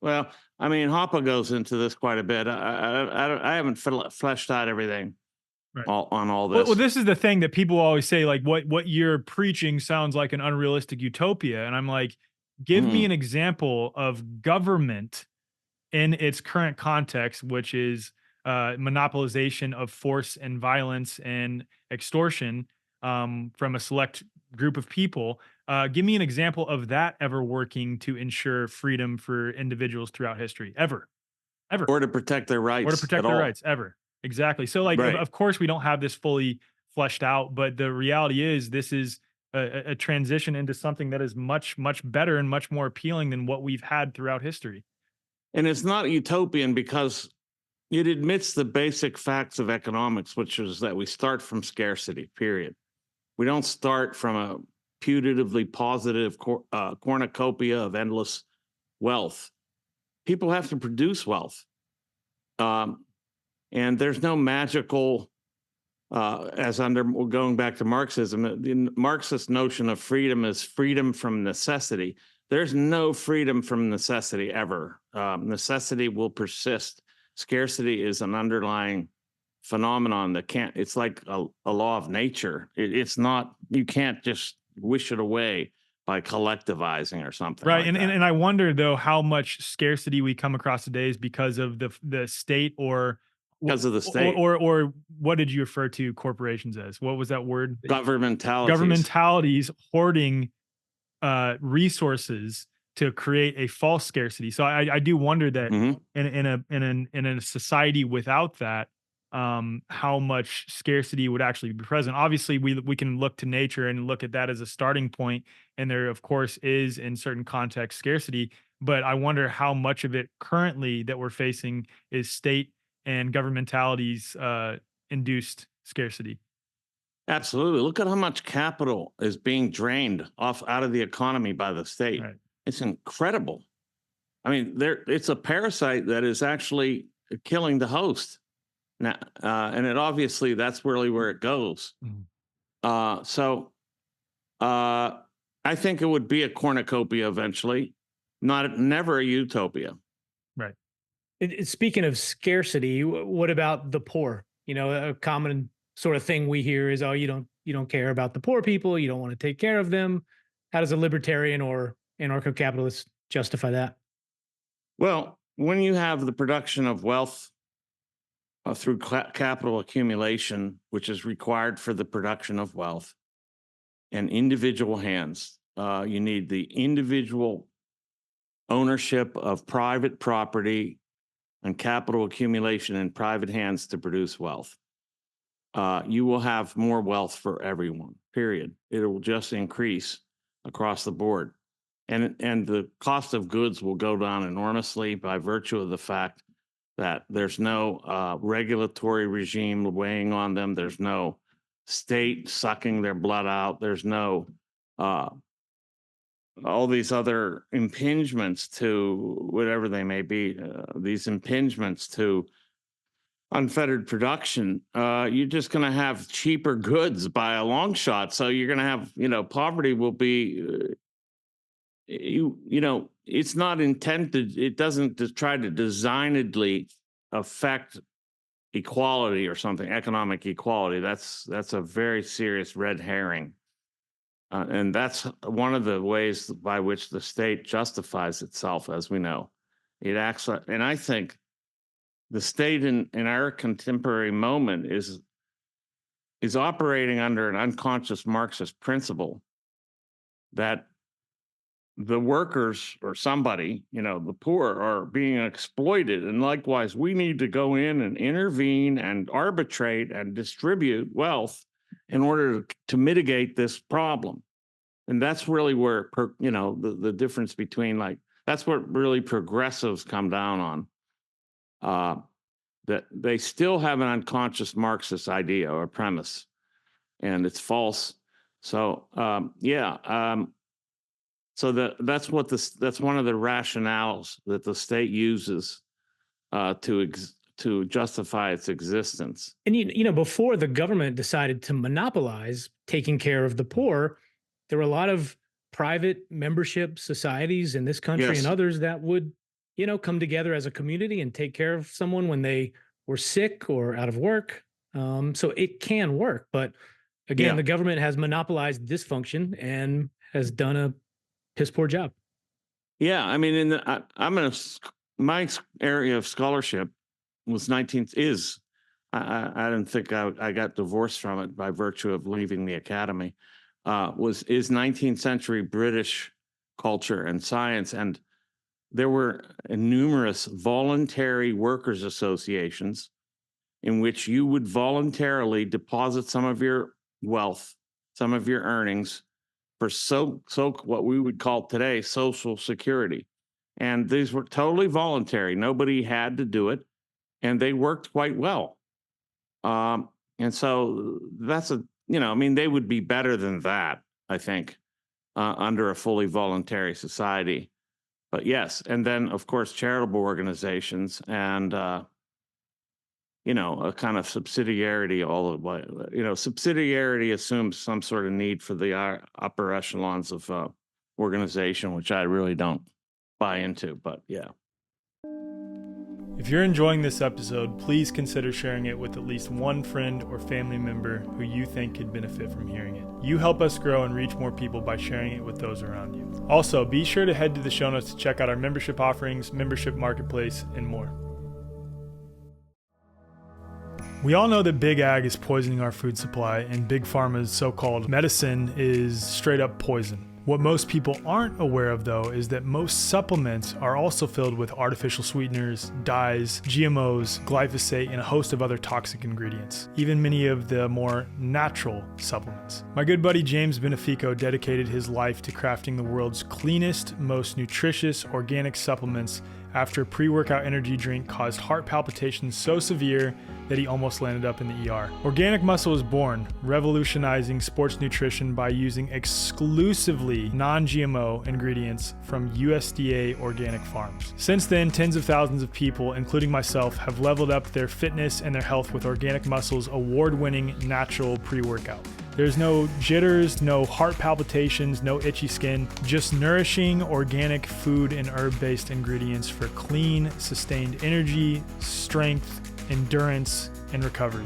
well, I mean, Hoppe goes into this quite a bit. I haven't fleshed out everything Right. on all Well, this. this is the thing that people always say, like, what you're preaching sounds like an unrealistic utopia. And I'm like, give me Mhm. an example of government in its current context, which is monopolization of force and violence and extortion from a select group of people. Give me an example of that ever working to ensure freedom for individuals throughout history, ever, Or to protect their or to rights at protect their all. rights, ever. Exactly. So, like, Right. of course, we don't have this fully fleshed out, but the reality is, this is a transition into something that is much, much better and much more appealing than what we've had throughout history. And it's not utopian because it admits the basic facts of economics, which is that we start from scarcity, period. We don't start from a putatively positive cornucopia of endless wealth. People have to produce wealth. Um, and there's no magical, going back to Marxism, the Marxist notion of freedom is freedom from necessity. There's no freedom from necessity ever. Necessity will persist. Scarcity is an underlying phenomenon that can't, it's like a law of nature. It's not, you can't just wish it away. by collectivizing or something Right. like And, that. and I wonder though how much scarcity we come across today is because of the state or Because of the state. or what did you refer to corporations as? What was that word? Governmentalities. Governmentalities hoarding resources to create a false scarcity. So I do wonder that Mhm. in a society without that, how much scarcity would actually be present. Obviously, we can look to nature and look at that as a starting point, and there of course is in certain contexts scarcity. But I wonder how much of it currently that we're facing is state and governmentalities induced scarcity. Absolutely. Look at how much capital is being drained off out of the economy by the state. Right. It's incredible. I mean, it's a parasite that is actually killing the host. Now, and it obviously that's really where it goes. Mhm. So I think it would be a cornucopia eventually, never a utopia. Right. Speaking of scarcity, what about the poor? You know, a common sort of thing we hear is, "Oh, you don't care about the poor people. You don't want to take care of them." How does a libertarian or anarcho-capitalist justify that? Well, when you have the production of wealth through capital accumulation, which is required for the production of wealth, and individual hands, you need the individual ownership of private property and capital accumulation in private hands to produce wealth. You will have more wealth for everyone, period. It will just increase across the board. And the cost of goods will go down enormously by virtue of the fact that there's no regulatory regime weighing on them. There's no state sucking their blood out. There's no all these other impingements to whatever they may be, these impingements to unfettered production. You're just going to have cheaper goods by a long shot. So you're going to have, poverty will be, it's not intended. It doesn't just try to designedly affect equality or something, economic equality. That's a very serious red herring. And that's one of the ways by which the state justifies itself, as we know. It acts, and I think the state in our contemporary moment is operating under an unconscious Marxist principle that the workers or somebody, the poor, are being exploited. And likewise, we need to go in and intervene and arbitrate and distribute wealth in order to mitigate this problem. And that's really where, the difference between that's what really progressives come down on. That they still have an unconscious Marxist idea or premise, and it's false. So, so that's one of the rationales that the state uses to justify its existence. And before the government decided to monopolize taking care of the poor, there were a lot of private membership societies in this country and Yes. others that would, come together as a community and take care of someone when they were sick or out of work. So it can work, but again, Yeah. the government has monopolized this function and has done a piss poor job. Yeah, I mean, my area of scholarship was 19 is I didn't think I got divorced from it by virtue of leaving the academy. Is 19th century British culture and science, and there were numerous voluntary workers associations in which you would voluntarily deposit some of your wealth, some of your earnings for so what we would call today Social Security. And these were totally voluntary. Nobody had to do it, and they worked quite well. And so that's they would be better than that, I think, under a fully voluntary society. But yes, and then of course charitable organizations and a kind of subsidiarity. All of subsidiarity assumes some sort of need for the upper echelons of organization, which I really don't buy into. But yeah. If you're enjoying this episode, please consider sharing it with at least one friend or family member who you think could benefit from hearing it. You help us grow and reach more people by sharing it with those around you. Also, be sure to head to the show notes to check out our membership offerings, membership marketplace, and more. We all know that big ag is poisoning our food supply, and big pharma's so-called medicine is straight up poison. What most people aren't aware of, though, is that most supplements are also filled with artificial sweeteners, dyes, GMOs, glyphosate, and a host of other toxic ingredients, even many of the more natural supplements. My good buddy James Benefico dedicated his life to crafting the world's cleanest, most nutritious organic supplements after a pre-workout energy drink caused heart palpitations so severe that he almost landed up in the ER. Organic Muscle was born, revolutionizing sports nutrition by using exclusively non-GMO ingredients from USDA organic farms. Since then, tens of thousands of people, including myself, have leveled up their fitness and their health with Organic Muscle's award-winning natural pre-workout. There's no jitters, no heart palpitations, no itchy skin, just nourishing organic food and herb-based ingredients for clean, sustained energy, strength, endurance, and recovery.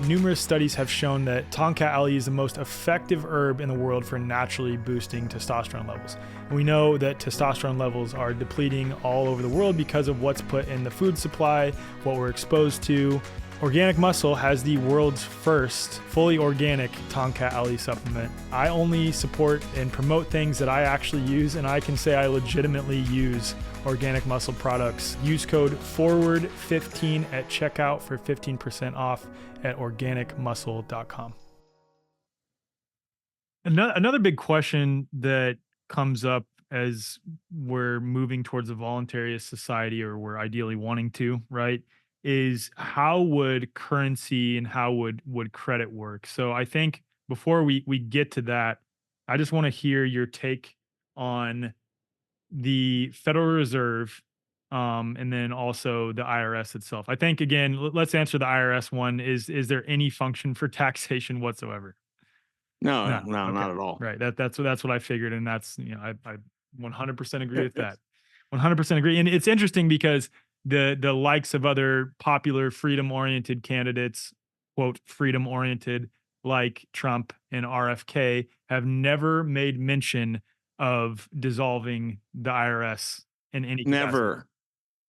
Numerous studies have shown that Tonka Ali is the most effective herb in the world for naturally boosting testosterone levels. And we know that testosterone levels are depleting all over the world because of what's put in the food supply, what we're exposed to. Organic Muscle has the world's first fully organic Tonka Ali supplement. I only support and promote things that I actually use, and I can say I legitimately use Organic Muscle products. Use code FORWARD15 at checkout for 15% off at organicmuscle.com. Another big question that comes up as we're moving towards a voluntarist society, or we're ideally wanting to, right, is how would currency and how would credit work? So I think before we get to that, I just want to hear your take on the Federal Reserve, and then also the IRS itself. I think, again, let's answer the IRS one. Is there any function for taxation whatsoever? No, Okay. not at all. Right. That's what I figured, and that's, I 100% agree with that. 100% agree. And it's interesting because the likes of other popular freedom-oriented candidates, quote, freedom-oriented, like Trump and RFK, have never made mention of dissolving the IRS in any capacity. Never.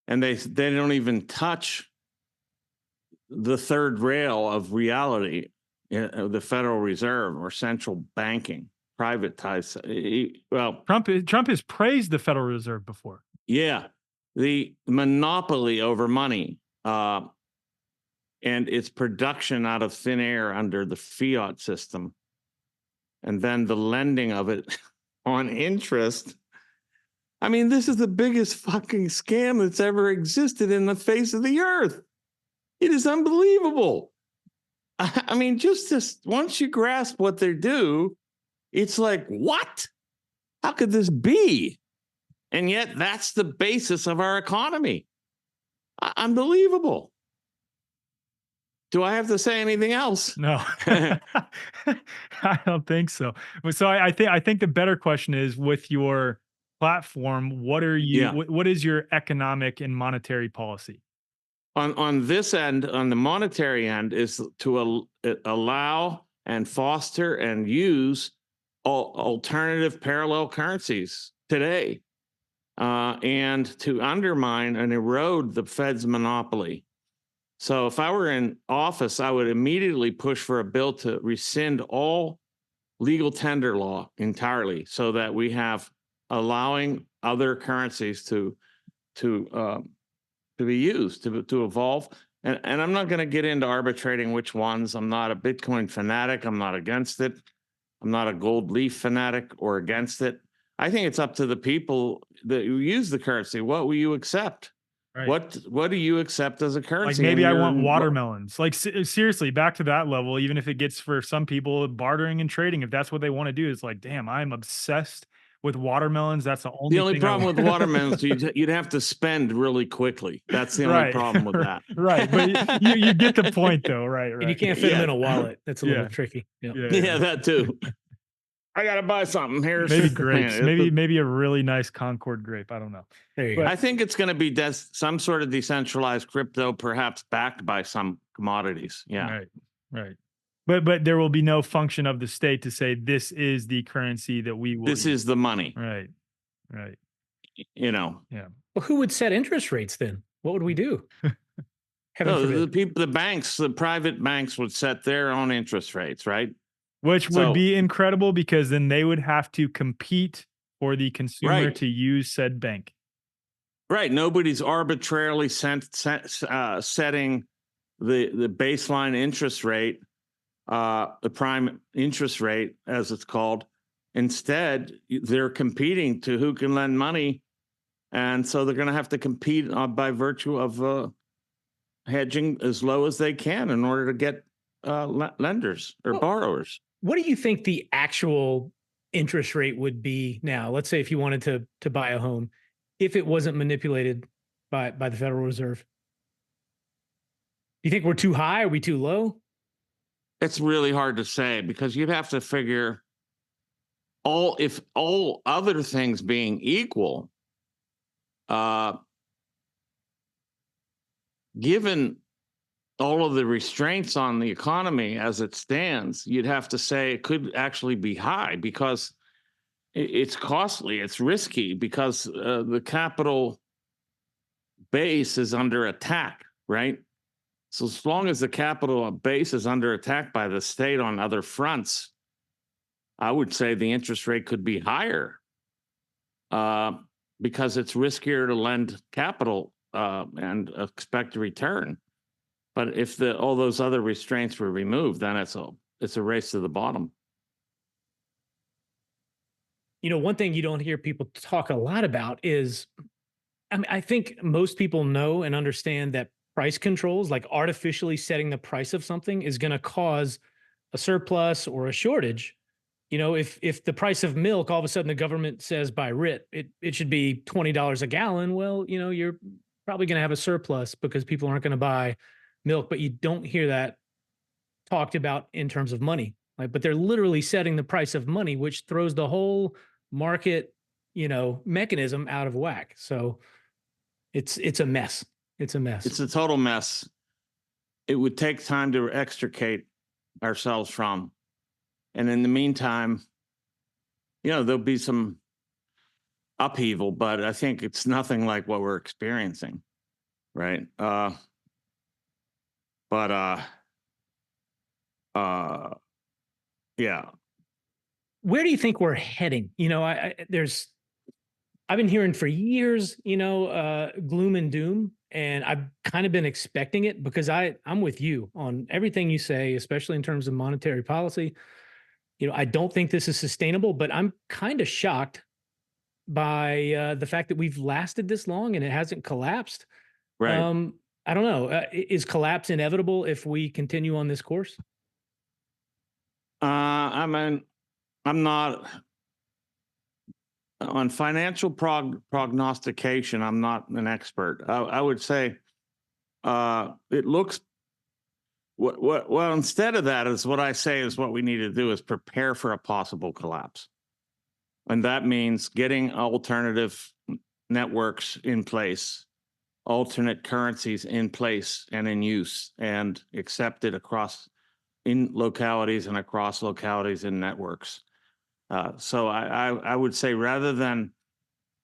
And they don't even touch the third rail of reality, the Federal Reserve or central banking, privatized. Well, Trump has praised the Federal Reserve before. Yeah, the monopoly over money and its production out of thin air under the fiat system, and then the lending of it on interest. I mean, this is the biggest fucking scam that's ever existed in the face of the earth. It is unbelievable. I mean, just once you grasp what they do, it's like, what? How could this be? And yet that's the basis of our economy. Unbelievable. Do I have to say anything else? No, I don't think so. So I think the better question is, with your platform, what are you? Yeah. What is your economic and monetary policy? On this end, on the monetary end, is to allow and foster and use alternative parallel currencies today, and to undermine and erode the Fed's monopoly. So if I were in office, I would immediately push for a bill to rescind all legal tender law entirely, so that we have allowing other currencies to be used, to evolve. And I'm not going to get into arbitrating which ones. I'm not a Bitcoin fanatic. I'm not against it. I'm not a gold leaf fanatic or against it. I think it's up to the people that use the currency. What will you accept? Right. What do you accept as a currency? Like, maybe I want watermelons. Like, seriously, back to that level, even if it gets, for some people, bartering and trading, if that's what they want to do, it's like, damn, I'm obsessed with watermelons. That's the only problem with watermelons, you'd have to spend really quickly. That's the only problem with that. Right. But you get the point, though. Right. And you can't fit them in a wallet. That's a little tricky. Yeah, that too. I got to buy something. Here's maybe grapes, man, maybe a really nice Concord grape. I don't know. There you But go. I think it's going to be some sort of decentralized crypto, perhaps backed by some commodities. Yeah. Right. But there will be no function of the state to say this is the currency that we will This use. is the money. Right. You know. Yeah. Well, who would set interest rates then? What would we do? Heaven No, the forbid. people, the banks, the private banks would set their own interest rates, right? Which So- would be incredible because then they would have to compete for the consumer Right. to use said bank. Right. Nobody's arbitrarily setting the baseline interest rate, the prime interest rate, as it's called. Instead, they're competing to who can lend money. And so they're going to have to compete by virtue of hedging as low as they can in order to get lenders or borrowers. What do you think the actual interest rate would be now? Let's say if you wanted to buy a home, if it wasn't manipulated by the Federal Reserve. Do you think we're too high? Are we too low? It's really hard to say because you'd have to figure if all other things being equal, given all of the restraints on the economy as it stands, you'd have to say it could actually be high because it's costly, it's risky because the capital base is under attack, right? So as long as the capital base is under attack by the state on other fronts, I would say the interest rate could be higher because it's riskier to lend capital and expect a return. But if all those other restraints were removed, then it's a race to the bottom. You know, one thing you don't hear people talk a lot about is, I mean, I think most people know and understand that price controls, like artificially setting the price of something, is going to cause a surplus or a shortage. You know, if the price of milk, all of a sudden the government says by writ, it should be $20 a gallon. Well, you know, you're probably going to have a surplus because people aren't going to buy milk, but you don't hear that talked about in terms of money. Like, but they're literally setting the price of money, which throws the whole market, you know, mechanism out of whack. So it's a mess. It's a mess. It's a total mess. It would take time to extricate ourselves from. And in the meantime, you know, there'll be some upheaval, but I think it's nothing like what we're experiencing, right? Yeah. Where do you think we're heading? You know, I've been hearing for years, you know, gloom and doom, and I've kind of been expecting it because I'm with you on everything you say, especially in terms of monetary policy. You know, I don't think this is sustainable, but I'm kind of shocked by the fact that we've lasted this long and it hasn't collapsed. Right. I don't know. Is collapse inevitable if we continue on this course? I mean, I'm not on financial prognostication. I'm not an expert. I would say it looks. Well, instead of that, is what I say is what we need to do is prepare for a possible collapse, and that means getting alternative networks in place, alternate currencies in place and in use, and accepted across in localities and across localities and networks. So I would say rather than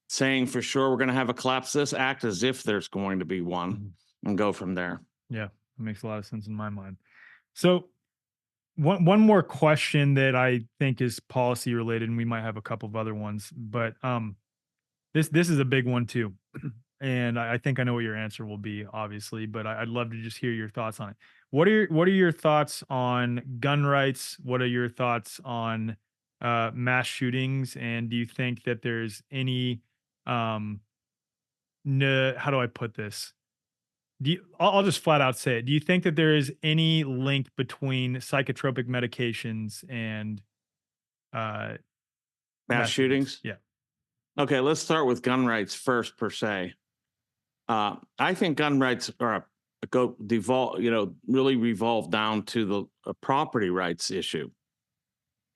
saying for sure we're going to have a collapse, this act as if there's going to be one and go from there. Yeah, it makes a lot of sense in my mind. So one more question that I think is policy related, and we might have a couple of other ones, but this is a big one too. And I think I know what your answer will be, obviously, but I'd love to just hear your thoughts on it. What are your thoughts on gun rights? What are your thoughts on mass shootings? And do you think that there's any how do I put this? I'll just flat out say it. Do you think that there is any link between psychotropic medications and Mass shootings? Yeah. Okay, let's start with gun rights first, per se. I think gun rights are really revolve down to the property rights issue.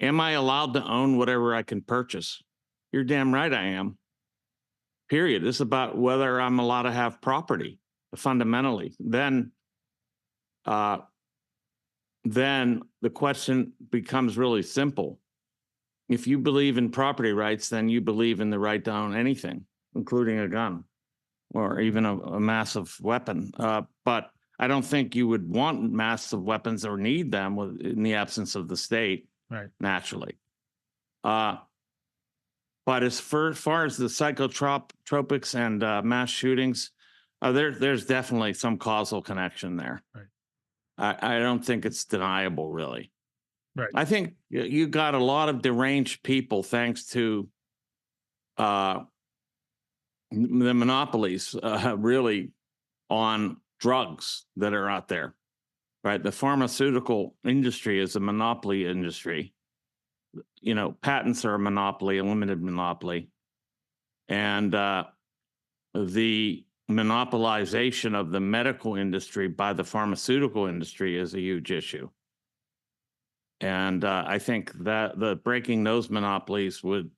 Am I allowed to own whatever I can purchase? You're damn right I am. Period. It's about whether I'm allowed to have property fundamentally. Then the question becomes really simple. If you believe in property rights, then you believe in the right to own anything, including a gun or even a massive weapon. But I don't think you would want massive weapons or need them in the absence of the state, Right. naturally. But as far as the psychotropics and mass shootings, there's definitely some causal connection there. Right. I don't think it's deniable, really. Right. I think you got a lot of deranged people thanks to the monopolies, really, on drugs that are out there, right? The pharmaceutical industry is a monopoly industry. You know, patents are a monopoly, a limited monopoly. And the monopolization of the medical industry by the pharmaceutical industry is a huge issue. And I think that the breaking those monopolies would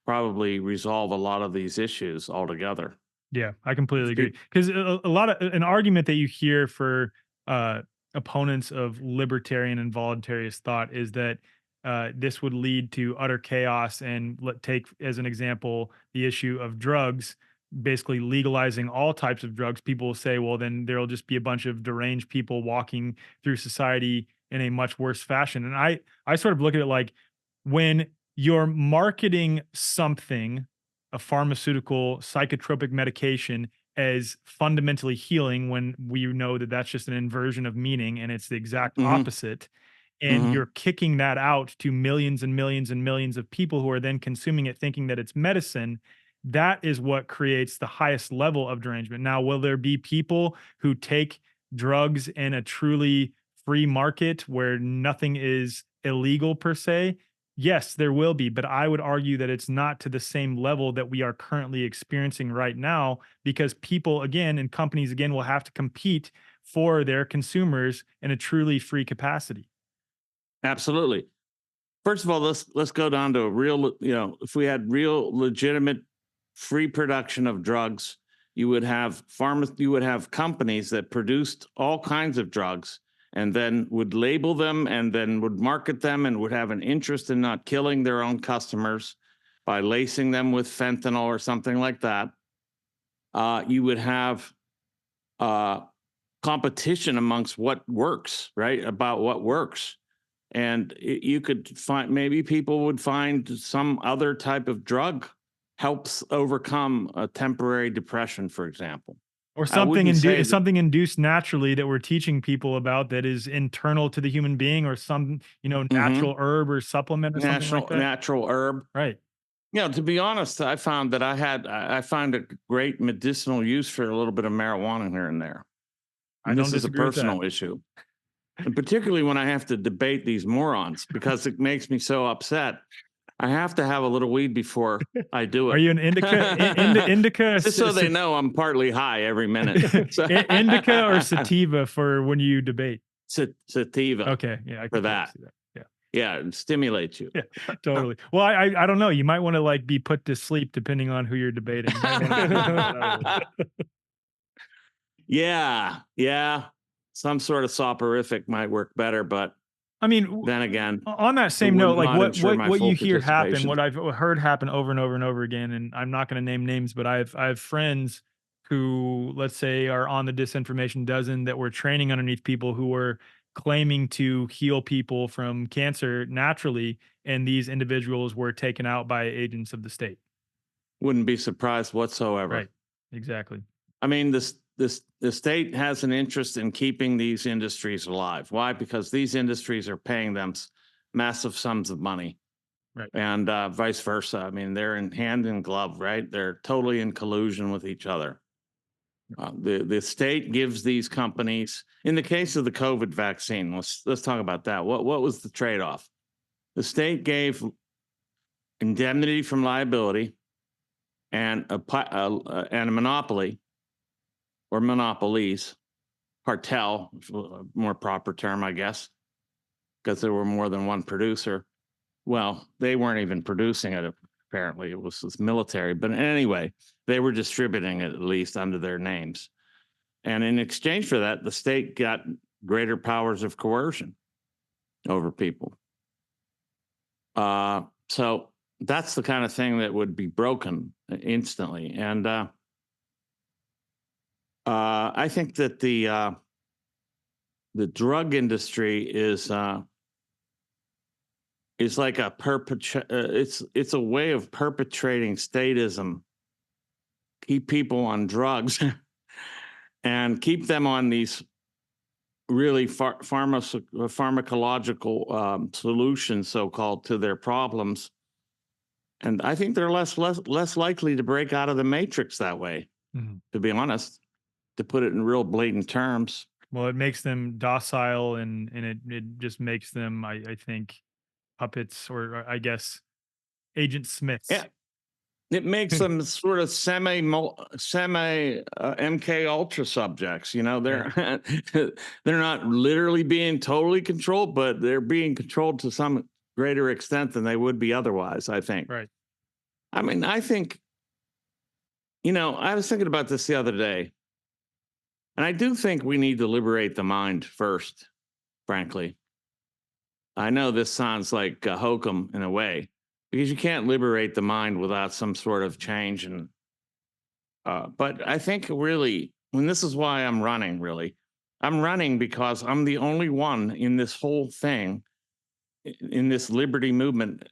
probably resolve a lot of these issues altogether. Yeah, I completely agree. Because a lot of an argument that you hear for opponents of libertarian and voluntarist thought is that this would lead to utter chaos. And take as an example the issue of drugs, basically legalizing all types of drugs. People will say, well, then there'll just be a bunch of deranged people walking through society in a much worse fashion. And I sort of look at it like, when you're marketing something, a pharmaceutical psychotropic medication, as fundamentally healing, when we know that that's just an inversion of meaning and it's the exact opposite, and you're kicking that out to millions and millions and millions of people who are then consuming it thinking that it's medicine, that is what creates the highest level of derangement. Now, will there be people who take drugs in a truly free market where nothing is illegal per se? Yes, there will be, but I would argue that it's not to the same level that we are currently experiencing right now, because people, again, and companies, again, will have to compete for their consumers in a truly free capacity. Absolutely. First of all, let's go down to a real, if we had real legitimate free production of drugs, you would have companies that produced all kinds of drugs and then would label them and then would market them and would have an interest in not killing their own customers by lacing them with fentanyl or something like that. You would have competition amongst what works, right? About what works. And you could find, maybe people would find some other type of drug helps overcome a temporary depression, for example. Or something induced naturally that we're teaching people about that is internal to the human being, or some, natural herb or supplement or something like that. Natural herb. Right. To be honest, I found that I found a great medicinal use for a little bit of marijuana here and there. And this is a personal issue. And particularly when I have to debate these morons, because it makes me so upset. I have to have a little weed before I do it. Are you an indica? Just so they know I'm partly high every minute. Indica or sativa for when you debate? Sativa. Okay, yeah, I for can that. See that. Yeah, it stimulates you. Yeah, totally. Well, I don't know. You might want to be put to sleep depending on who you're debating. Yeah. Some sort of soporific might work better, but I mean, then again, on that same note, what you hear happen, what I've heard happen over and over and over again, and I'm not going to name names, but I have friends who, let's say, are on the disinformation dozen that were training underneath people who were claiming to heal people from cancer naturally, and these individuals were taken out by agents of the state. Wouldn't be surprised whatsoever. Right. Exactly. I mean, the state has an interest in keeping these industries alive. Why? Because these industries are paying them massive sums of money. Right. And vice versa. I mean, they're in hand in glove, right? They're totally in collusion with each other. The state gives these companies, in the case of the COVID vaccine, let's talk about that. What was the trade-off? The state gave indemnity from liability and a monopoly, or monopolies, cartel, more proper term, I guess, because there were more than one producer, well, they weren't even producing it. Apparently, it was military. But anyway, they were distributing it at least under their names. And in exchange for that, the state got greater powers of coercion over people. So that's the kind of thing that would be broken instantly. And I think that the drug industry is like a it's a way of perpetrating statism, keep people on drugs and keep them on these really pharmacological solutions, so-called, to their problems. And I think they're less likely to break out of the matrix that way, to be honest, to put it in real blatant terms. Well, it makes them docile, and it just makes them, I think, puppets, or I guess Agent Smiths. Yeah. It makes them sort of semi MK Ultra subjects. You know, they're they're not literally being totally controlled, but they're being controlled to some greater extent than they would be otherwise, I think. Right. I mean, I think, you know, I was thinking about this the other day, and I do think we need to liberate the mind first, frankly. I know this sounds like hokum in a way, because you can't liberate the mind without some sort of change. And but I think really, and this is why I'm running, really, I'm running because I'm the only one in this whole thing, in this liberty movement,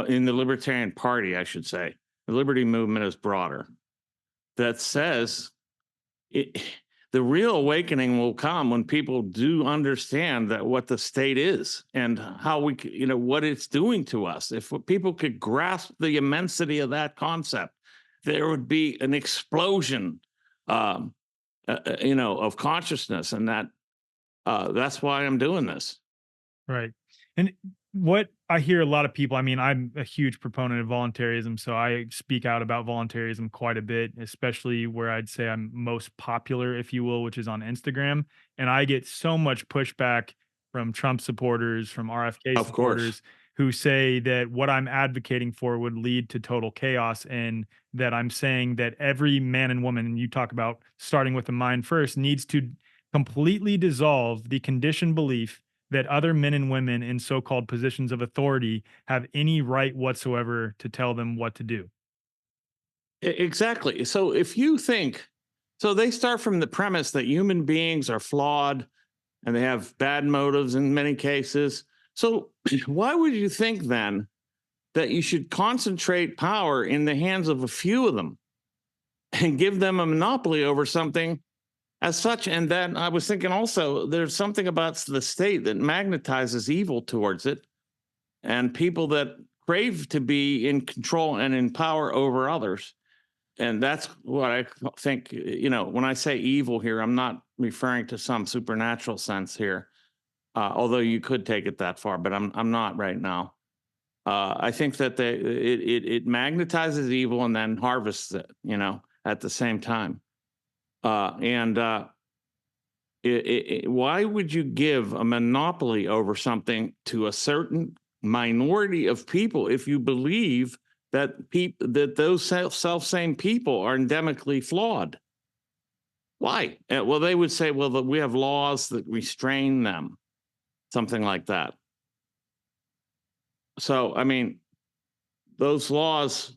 in the Libertarian Party, I should say. The liberty movement is broader, that says the real awakening will come when people do understand that what the state is and how we, you know, what it's doing to us. If people could grasp the immensity of that concept, there would be an explosion, you know, of consciousness, and that's why I'm doing this. Right. And what I hear a lot of people, I mean, I'm a huge proponent of voluntarism, so I speak out about voluntarism quite a bit, especially where I'd say I'm most popular, if you will, which is on Instagram. And I get so much pushback from Trump supporters, from RFK Of supporters, course. who say that what I'm advocating for would lead to total chaos, and that I'm saying that every man and woman, and you talk about starting with the mind first, needs to completely dissolve the conditioned belief that other men and women in so-called positions of authority have any right whatsoever to tell them what to do. Exactly. So if you think, so they start from the premise that human beings are flawed and they have bad motives in many cases. So why would you think then that you should concentrate power in the hands of a few of them and give them a monopoly over something as such? And then I was thinking also, there's something about the state that magnetizes evil towards it, and people that crave to be in control and in power over others. And that's what I think, you know, when I say evil here, I'm not referring to some supernatural sense here, although you could take it that far, but I'm not right now. I think that it magnetizes evil and then harvests it, you know, at the same time. Why would you give a monopoly over something to a certain minority of people if you believe that that those self-same people are endemically flawed? Why? Well, they would say, well, we have laws that restrain them, something like that. So, I mean, those laws,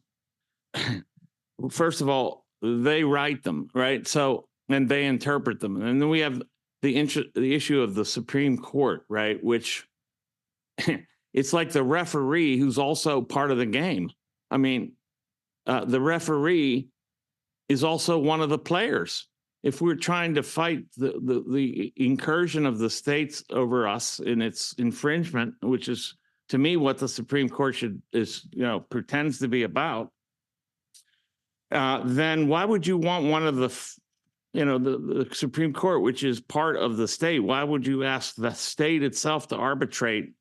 first of all, they write them, right? So, and they interpret them. And then we have the issue of the Supreme Court, right? Which it's like the referee who's also part of the game. I mean, the referee is also one of the players. If we're trying to fight the incursion of the states over us in its infringement, which is to me what the Supreme Court pretends to be about, then why would you want one of the Supreme Court, which is part of the state, why would you ask the state itself to arbitrate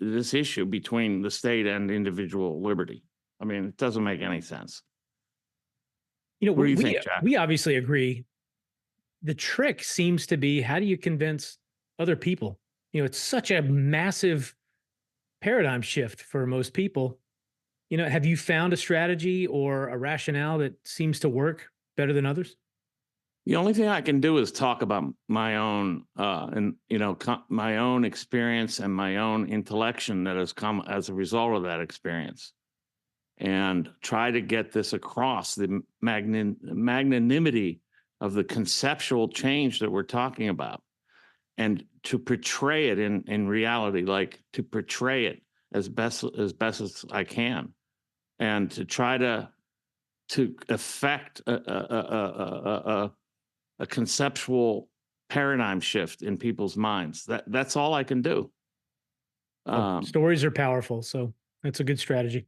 this issue between the state and individual liberty? I mean, it doesn't make any sense. You know, what do you think, Jack? We obviously agree. The trick seems to be, how do you convince other people? You know, it's such a massive paradigm shift for most people. You know, have you found a strategy or a rationale that seems to work better than others? The only thing I can do is talk about my own, and my own experience and my own intellection that has come as a result of that experience, and try to get this across the magnanimity of the conceptual change that we're talking about, and to portray it in reality, like to portray it as best as I can, and to try to affect a conceptual paradigm shift in people's minds. That's all I can do. Well, stories are powerful, so that's a good strategy.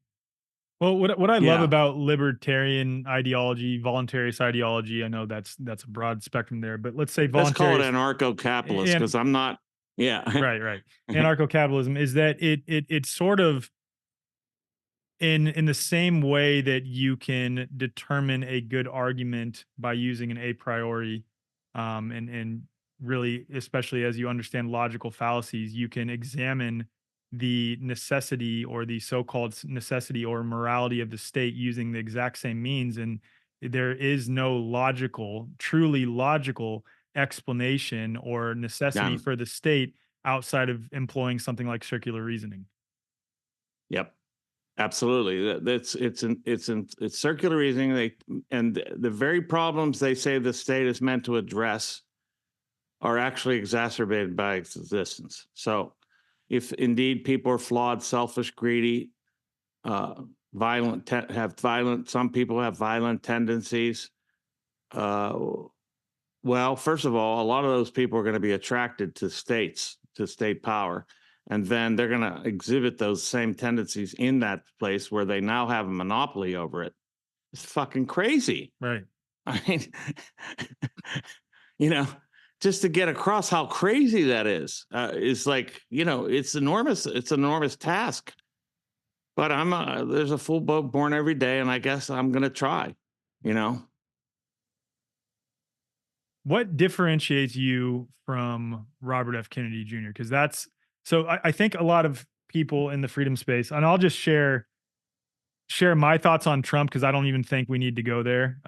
Well, what I love Yeah, about libertarian ideology, voluntarist ideology, I know that's a broad spectrum there, but let's say let's call it voluntarist anarcho-capitalist and because I'm not. Yeah, right, right. Anarcho-capitalism is that it's sort of in the same way that you can determine a good argument by using an a priori, and really, especially as you understand logical fallacies, you can examine the necessity or the so-called necessity or morality of the state using the exact same means, and there is no logical, truly logical explanation or necessity yeah, for the state outside of employing something like circular reasoning. yep. Absolutely. It's circular reasoning. The very problems they say the state is meant to address are actually exacerbated by its existence. So, if indeed people are flawed, selfish, greedy, some people have violent tendencies. Uh, well, first of all, a lot of those people are going to be attracted to state power. And then they're going to exhibit those same tendencies in that place where they now have a monopoly over it. It's fucking crazy. Right. I mean, you know, just to get across how crazy that is like, it's enormous. It's an enormous task. But there's a full boat born every day, and I guess I'm going to try, you know? What differentiates you from Robert F. Kennedy Jr.? Because that's so I think a lot of people in the freedom space, and I'll just share my thoughts on Trump because I don't even think we need to go there.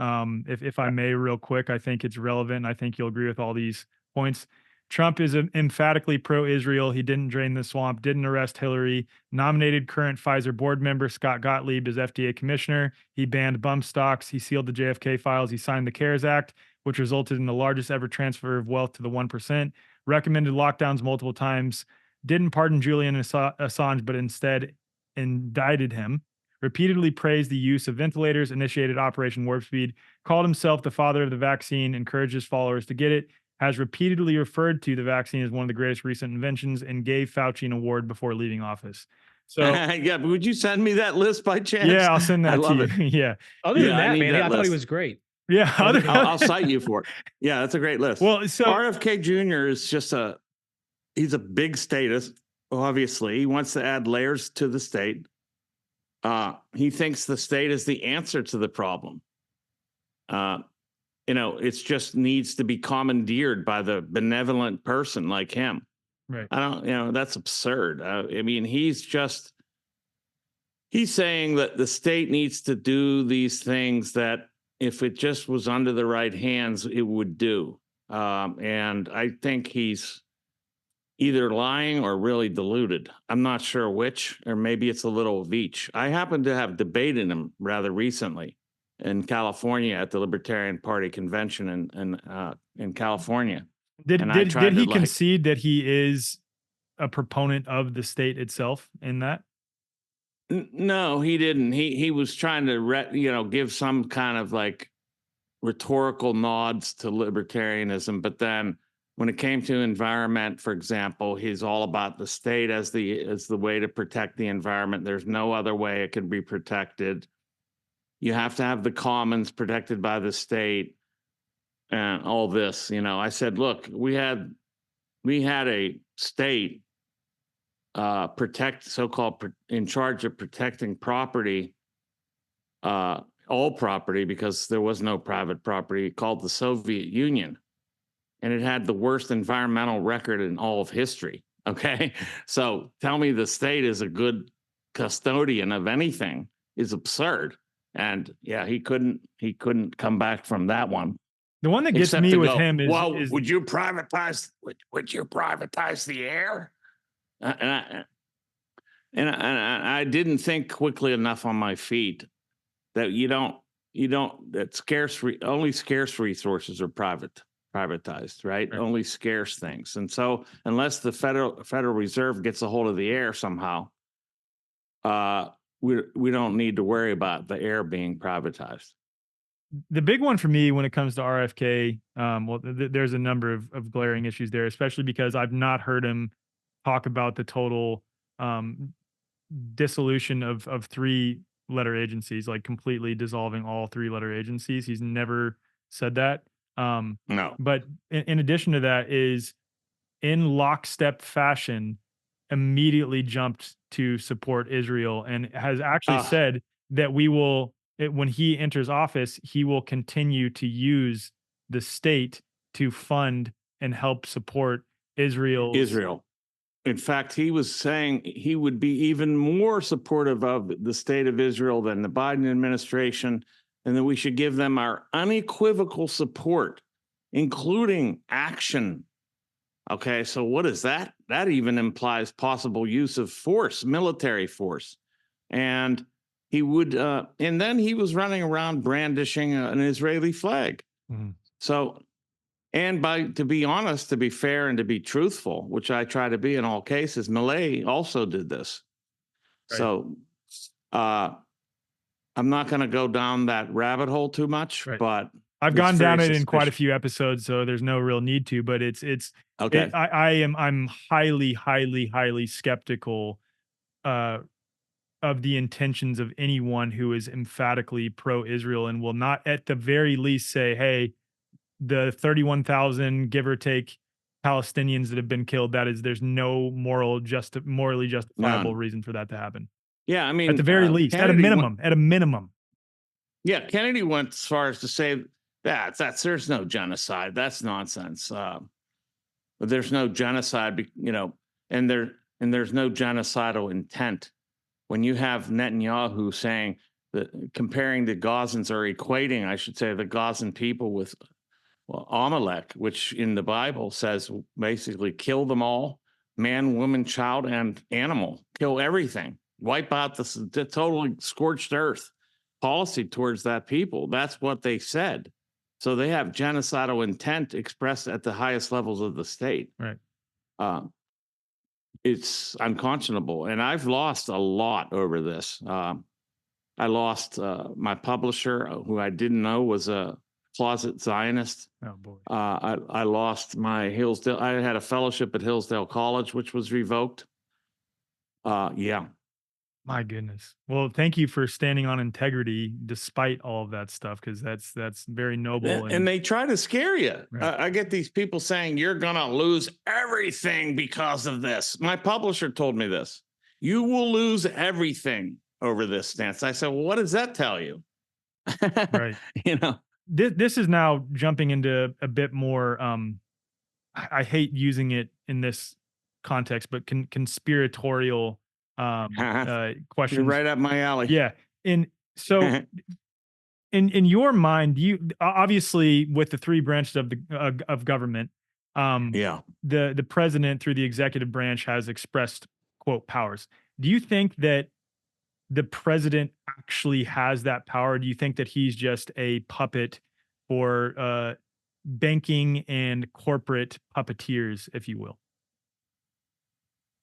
If I may, real quick, I think it's relevant. I think you'll agree with all these points. Trump is emphatically pro-Israel. He didn't drain the swamp, didn't arrest Hillary, nominated current Pfizer board member Scott Gottlieb as FDA commissioner. He banned bump stocks. He sealed the JFK files. He signed the CARES Act, which resulted in the largest ever transfer of wealth to the 1%. Recommended lockdowns multiple times. Didn't pardon Julian Assange, but instead indicted him, repeatedly praised the use of ventilators, initiated Operation Warp Speed, called himself the father of the vaccine, encouraged his followers to get it, has repeatedly referred to the vaccine as one of the greatest recent inventions, and gave Fauci an award before leaving office. So, Yeah, but would you send me that list by chance? yeah, I'll send I that to love you. it. Yeah. Other than Yeah, I that, need man, that I thought he list. was great. Yeah. Other than I'll cite you for it. Yeah, that's a great list. Well, so RFK Jr. is he's a big statist, obviously. He wants to add layers to the state. He thinks the state is the answer to the problem. It just needs to be commandeered by the benevolent person like him. right. I don't, that's absurd. I mean, he's saying that the state needs to do these things that if it just was under the right hands, it would do. And I think he's either lying or really deluded. I'm not sure which, or maybe it's a little of each. I happened to have debated him rather recently in California at the Libertarian Party convention in California. And I Did tried he to concede that he is a proponent of the state itself in that? No, he didn't. He was trying to give some kind of like rhetorical nods to libertarianism, but then when it came to environment, for example, he's all about the state as the way to protect the environment. There's no other way it can be protected. You have to have the commons protected by the state and all this. I said, look, we had a state in charge of protecting property, all property, because there was no private property, called the Soviet Union. And it had the worst environmental record in all of history. Okay. So tell me the state is a good custodian of anything is absurd. And yeah, he couldn't come back from that one. The one that gets Except me to with go, him well, is would you privatize the air? And I didn't think quickly enough on my feet that that only scarce resources are privatized, right? Right. Only scarce things. And so unless the Federal Reserve gets a hold of the air somehow, we don't need to worry about the air being privatized. the big one for me when it comes to RFK. Well, there's a number of glaring issues there, especially because I've not heard him talk about the total um, dissolution of three letter agencies, like completely dissolving all three letter agencies. He's never said that. No. But in addition to that, is in lockstep fashion, immediately jumped to support Israel and has actually Ah, said that when he enters office, he will continue to use the state to fund and help support Israel's. Israel. In fact, he was saying he would be even more supportive of the state of Israel than the Biden administration, and that we should give them our unequivocal support, including action. Okay, so what is that? That even implies possible use of force, military force. And and then he was running around brandishing an Israeli flag. Mhm. So, and to be honest, to be fair and to be truthful, which I try to be in all cases, Milei also did this. Right. So, I'm not going to go down that rabbit hole too much, Right. but I've it's gone down very it in quite a suspicious. few episodes, so there's no real need to. But Okay. I'm highly skeptical of the intentions of anyone who is emphatically pro-Israel and will not, at the very least, say, "Hey, the 31,000 give or take Palestinians that have been killed. There's no morally justifiable None. reason for that to happen." Yeah, I At the mean, very least, at a minimum, at a minimum. Yeah, Kennedy went as far as to say that's there's no genocide. That's nonsense. But there's no genocide, and there's no genocidal intent. When you have Netanyahu saying that, comparing the Gazans, or equating, I should say, the Gazan people with, well, Amalek, which in the Bible says basically kill them all, man, woman, child, and animal, kill everything, wipe out the totally scorched earth policy towards that people. That's what they said. So they have genocidal intent expressed at the highest levels of the state. Right. It's unconscionable. And I've lost a lot over this. I lost my publisher, who I didn't know was a closet Zionist. Oh boy. I lost my Hillsdale. I had a fellowship at Hillsdale College, which was revoked. Yeah. My goodness. Well, thank you for standing on integrity despite all of that stuff, because that's very noble. And they try to scare you. Right. I get these people saying you're going to lose everything because of this. My publisher told me this. You will lose everything over this stance. I said, well, what does that tell you? Right. This is now jumping into a bit more. I hate using it in this context, but conspiratorial questions. You're right up my alley. Yeah. And so in your mind, you obviously, with the three branches of the of government, Yeah. the president through the executive branch has expressed, quote, powers. Do you think that the president actually has that power? Do you think that he's just a puppet for banking and corporate puppeteers, if you will?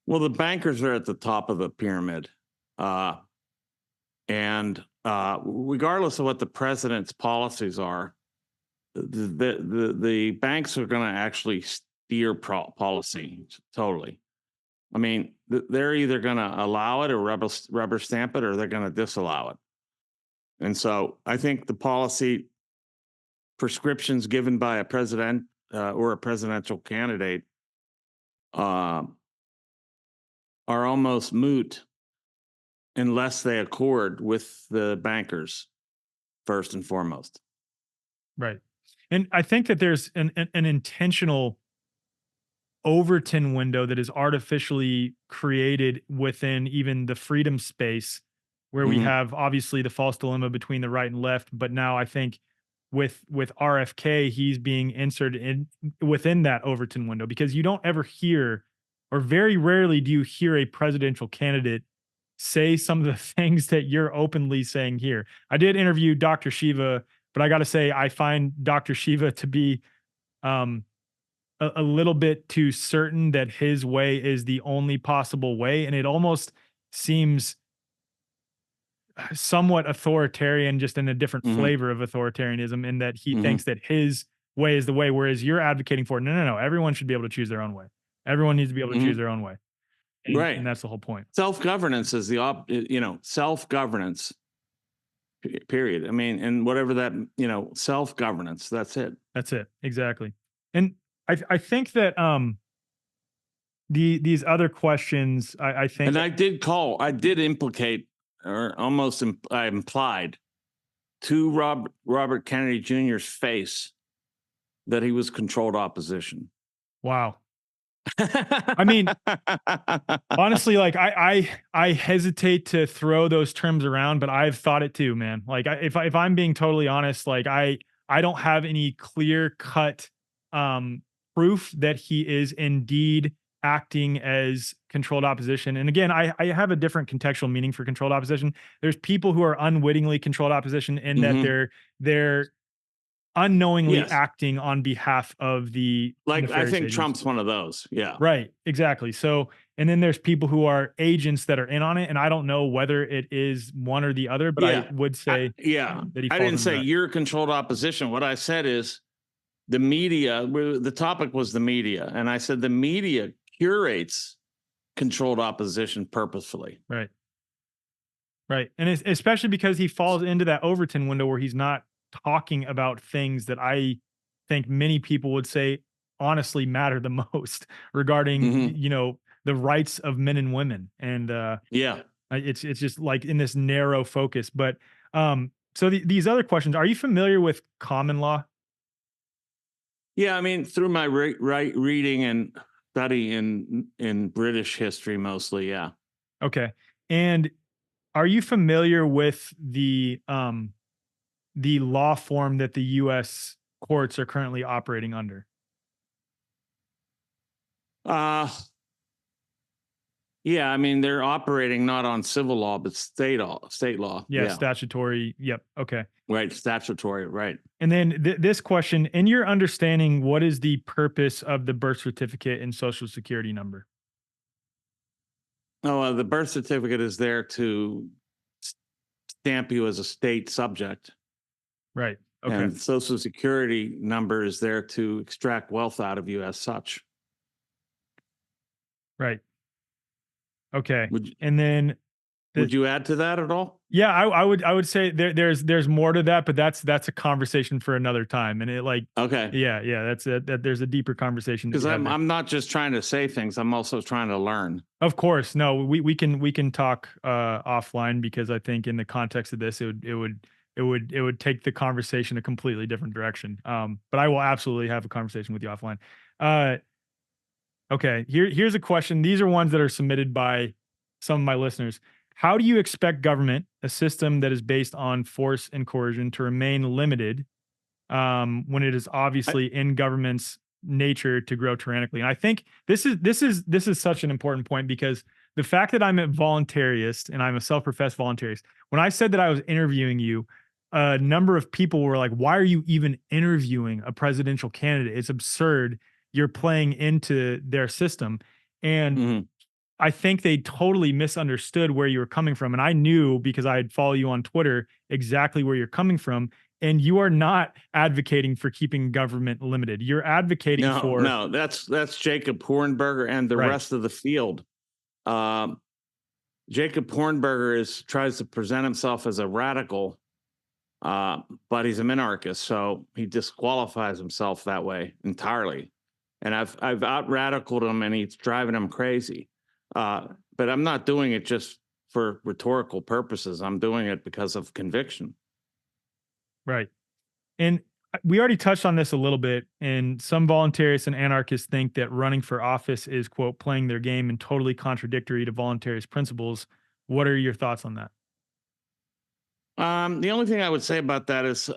Well, the bankers are at the top of the pyramid. And regardless of what the president's policies are, the banks are going to actually steer policy totally. I mean, they're either going to allow it or rubber stamp it, or they're going to disallow it. And so I think the policy prescriptions given by a president or a presidential candidate are almost moot unless they accord with the bankers first and foremost. Right. And I think that there's an intentional Overton window that is artificially created within even the freedom space, where we Mhm. have obviously the false dilemma between the right and left, but now I think with RFK, he's being inserted in within that Overton window, because you don't ever hear, or very rarely do you hear, a presidential candidate say some of the things that you're openly saying here. I did interview Dr. Shiva, but I got to say I find Dr. Shiva to be um a little bit too certain that his way is the only possible way, and it almost seems somewhat authoritarian, just in a different Mhm. flavor of authoritarianism, in that he Mhm. thinks that his way is the way, whereas you're advocating for, no, no, no, everyone should be able to choose their own way. Everyone needs to be able to choose Mhm. their own way, and Right. that's the whole point. Self-governance is self-governance, period. I mean, and whatever that, self-governance, that's it. That's it, exactly. And I think that these other questions, I think, And I did implicate, or almost I implied to Robert Kennedy Jr.'s face that he was controlled opposition. wow. I mean, honestly, like I hesitate to throw those terms around, but I've thought it too, man. Like if I'm being totally honest, like I don't have any clear cut um proof that he is indeed acting as controlled opposition. And again, I have a different contextual meaning for controlled opposition. There's people who are unwittingly controlled opposition in that Mhm. they're unknowingly Yes. acting on behalf of the Like, I nefarious think agents. Trump's one of those. Yeah. Right, exactly. So, and then there's people who are agents that are in on it, and I don't know whether it is one or the other, but I Yeah. would say Yeah. that he I falls didn't into say that. you're controlled opposition. What I said is the media, the topic was the media. And I said the media curates controlled opposition purposefully. Right, right, and especially because he falls into that Overton window where he's not talking about things that I think many people would say honestly matter the most regarding Mhm. the rights of men and women, and Yeah. it's just like in this narrow focus. But so these other questions, are you familiar with common law? Yeah. I mean, through my reading and study in British history mostly. Yeah. Okay. And are you familiar with the law form that the US courts are currently operating under? Uh, yeah. I mean, they're operating not on civil law, but state law. State law. Yeah, Yeah. statutory. Yep. Okay. Right. Statutory. Right. And then this question, in your understanding, what is the purpose of the birth certificate and social security number? Oh, the birth certificate is there to stamp you as a state subject, Right. Okay. and Social Security number is there to extract wealth out of you as such. Right. Okay. Would And then would the you add to that at all? yeah, I would say there's more to that, but that's a conversation for another time. And it like Okay, yeah, that there's a deeper conversation to because be had there. I'm not just trying to say things; I'm also trying to learn. Of course, no, we can talk offline, because I think in the context of this, it would take the conversation a completely different direction. But I will absolutely have a conversation with you offline. Uh, okay, here's a question. These are ones that are submitted by some of my listeners. How do you expect government, a system that is based on force and coercion, to remain limited when it is I, obviously in government's nature to grow tyrannically? And I think this is such an important point, because the fact that I'm a voluntarist and I'm a self-professed voluntarist, when I said that I was interviewing you, a number of people were like, "Why are you even interviewing a presidential candidate? It's absurd. You're playing into their system." And mhm. I think they totally misunderstood where you were coming from. And I knew, because I had followed you on Twitter, exactly where you're coming from. And you are not advocating for keeping government limited. You're advocating No, for no, that's Jacob Hornberger and the right, rest of the field. Um, Jacob Hornberger tries to present himself as a radical, but he's a minarchist, so he disqualifies himself that way entirely. And I've out radicaled him, and he's driving him crazy. But I'm not doing it just for rhetorical purposes. I'm doing it because of conviction. right. And we already touched on this a little bit, and some voluntarists and anarchists think that running for office is, quote, playing their game and totally contradictory to voluntarist principles. What are your thoughts on that? The only thing I would say about that is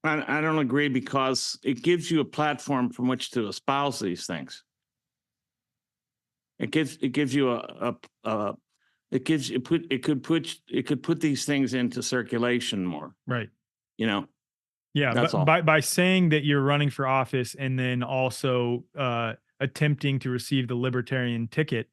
I don't agree, because it gives you a platform from which to espouse these things. It gives you it could put these things into circulation more. Right. You know, Yeah, that's all. by saying that you're running for office and then also attempting to receive the libertarian ticket,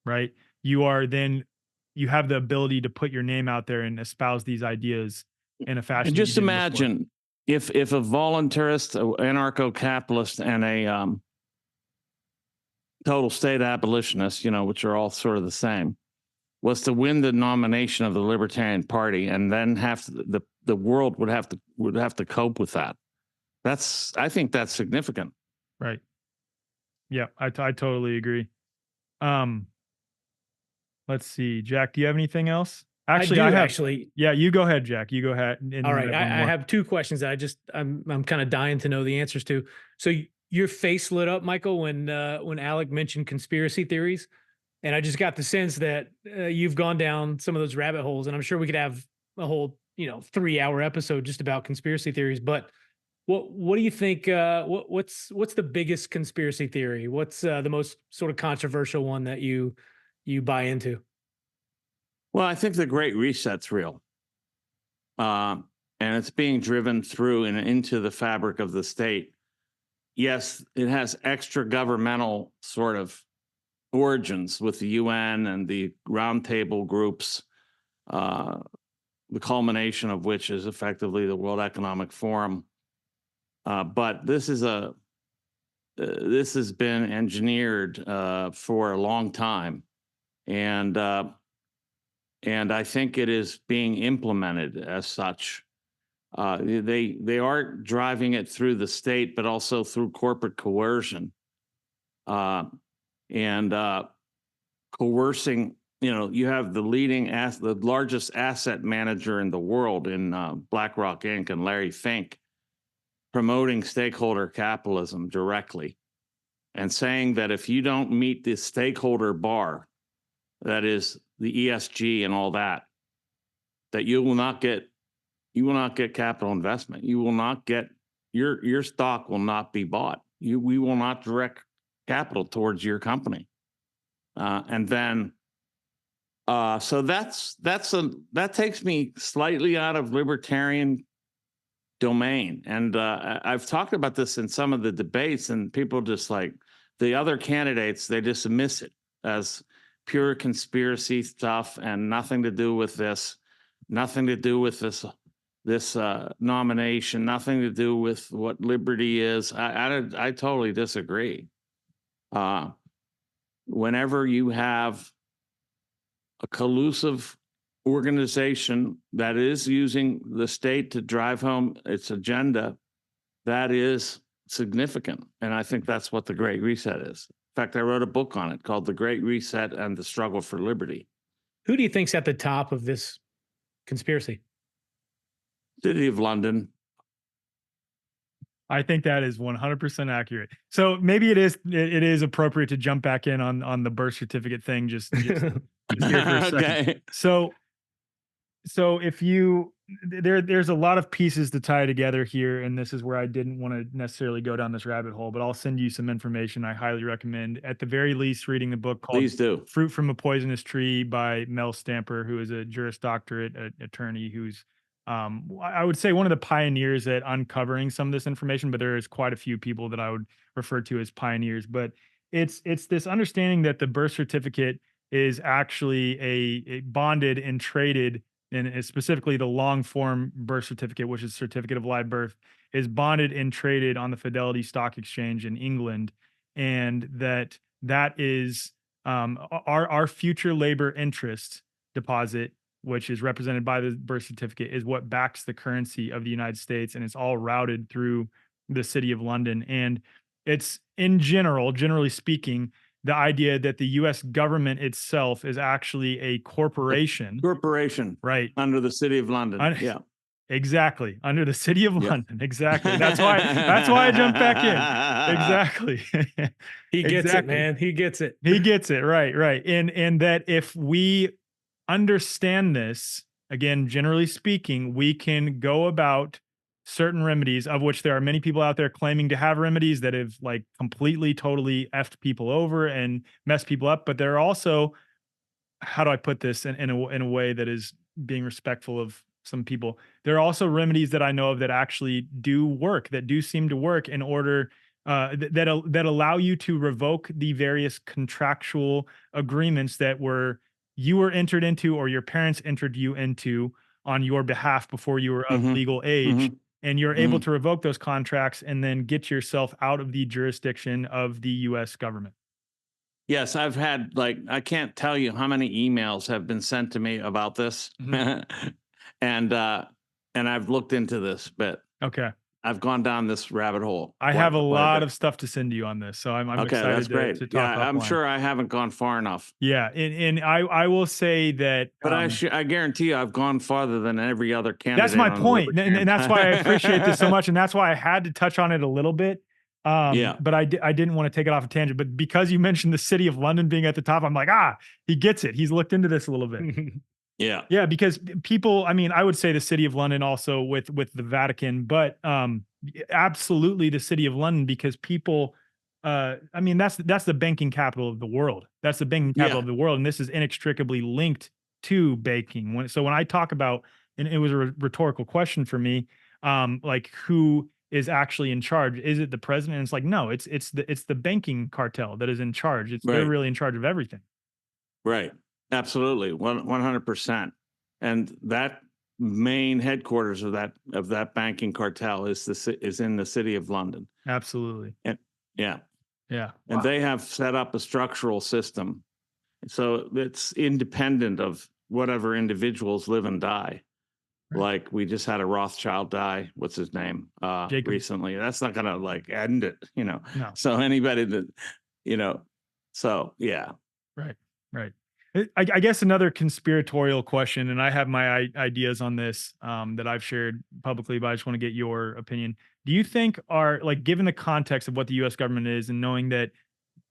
right? You have the ability to put your name out there and espouse these ideas in a fashion. And just imagine if a voluntarist, anarcho-capitalist, and a total state abolitionist, which are all sort of the same, was to win the nomination of the Libertarian Party, and then the world would have to cope with that. I think that's significant. Right. Yeah, I totally agree. Let's see, Jack, do you have anything else? Actually, yeah, you go ahead, Jack. You go ahead. All right. I have two questions that I'm kind of dying to know the answers to. So your face lit up, Michael, when Alec mentioned conspiracy theories. And I just got the sense that you've gone down some of those rabbit holes, and I'm sure we could have a whole 3-hour episode just about conspiracy theories. But what do you think? What's the biggest conspiracy theory? What's the most sort of controversial one that you buy into? Well, I think the Great Reset's real, and it's being driven through and into the fabric of the state. Yes, it has extra governmental sort of origins with the UN and the roundtable groups, the culmination of which is effectively the World Economic Forum. But this has been engineered for a long time, and I think it is being implemented as such. They are driving it through the state, but also through corporate coercion. And coercing, you have the largest asset manager in the world in BlackRock Inc. and Larry Fink promoting stakeholder capitalism directly and saying that if you don't meet the stakeholder bar, that is the ESG and all that, that you will not get capital investment. You will not get your stock will not be bought. We will not direct capital towards your company. And then, so that takes me slightly out of libertarian domain. And I've talked about this in some of the debates, and people just like the other candidates, they dismiss it as pure conspiracy stuff and nothing to do with this, this nomination, nothing to do with what liberty is. I totally disagree. Whenever you have a collusive organization that is using the state to drive home its agenda, that is significant. And I think that's what the Great Reset is. In fact, I wrote a book on it called The Great Reset and the Struggle for Liberty. Who do you think's at the top of this conspiracy? City of London. I think that is 100% accurate. So maybe it is appropriate to jump back in on the birth certificate thing just here for a second. Okay. So if there's a lot of pieces to tie together here, and this is where I didn't want to necessarily go down this rabbit hole, but I'll send you some information I highly recommend. At the very least, reading the book called Please do. Fruit from a Poisonous Tree by Mel Stamper, who is a Juris Doctorate attorney who's I would say one of the pioneers at uncovering some of this information, but there is quite a few people that I would refer to as pioneers. But it's this understanding that the birth certificate is actually a bonded and traded, and specifically the long form birth certificate, which is certificate of live birth, is bonded and traded on the Fidelity Stock Exchange in England, and that is our future labor interest deposit, which is represented by the birth certificate, is what backs the currency of the United States, and it's all routed through the City of London. And it's generally speaking, the idea that the U.S. government itself is actually a corporation. Corporation, right, under the City of London. Yeah, Exactly. Under the city of Yeah. London. Exactly. That's why I jumped back in. Exactly. He gets it, Exactly. man. He gets it. He gets it. Right, right. And that if we understand this, again, generally speaking, we can go about certain remedies, of which there are many people out there claiming to have remedies that have like completely, totally effed people over and messed people up. But there are also, how do I put this in a way that is being respectful of some people? There are also remedies that I know of that actually do work, that do seem to work in order that allow you to revoke the various contractual agreements that you were entered into or your parents entered you into on your behalf before you were of Mhm. legal age. Mhm. And you're able Mhm. to revoke those contracts and then get yourself out of the jurisdiction of the US government. Yes, I've had like I can't tell you how many emails have been sent to me about this, and I've looked into this, but Okay. I've gone down this rabbit hole. I have a quite lot bit. of stuff to send you on this, so I'm Okay, that's excited great. to Yeah, talk I'm offline. sure I haven't gone far enough, Yeah, and I will say that but I guarantee you I've gone farther than every other candidate. that's my on the point, Libertarian and that's why I appreciate this so much, and that's why I had to touch on it a little bit. Yeah. But I didn't want to take it off a tangent. But because you mentioned the city of London being at the top, I'm like, he gets it. He's looked into this a little bit. Yeah. Yeah, because people, I mean, I would say the city of London also with the Vatican, but absolutely the city of London because people, I mean, that's the banking capital of the world. That's the banking capital Yeah. of the world, and this is inextricably linked to banking. So when I talk about, and it was a rhetorical question for me, like who is actually in charge? Is it the president? And it's like, no, it's the banking cartel that is in charge. They're Right. really in charge of everything. Right. Absolutely. 100%. And that main headquarters of that banking cartel is in the city of London. Absolutely. And yeah. Yeah. And they have set up a structural system. So it's independent of whatever individuals live and die. Right. Like we just had a Rothschild die. What's his name? Jacob. Recently. That's not gonna like end it, No. So anybody that, so yeah. Right. Right. I guess another conspiratorial question, and I have my ideas on this that I've shared publicly, but I just want to get your opinion. Do you think given the context of what the U.S. government is, and knowing that,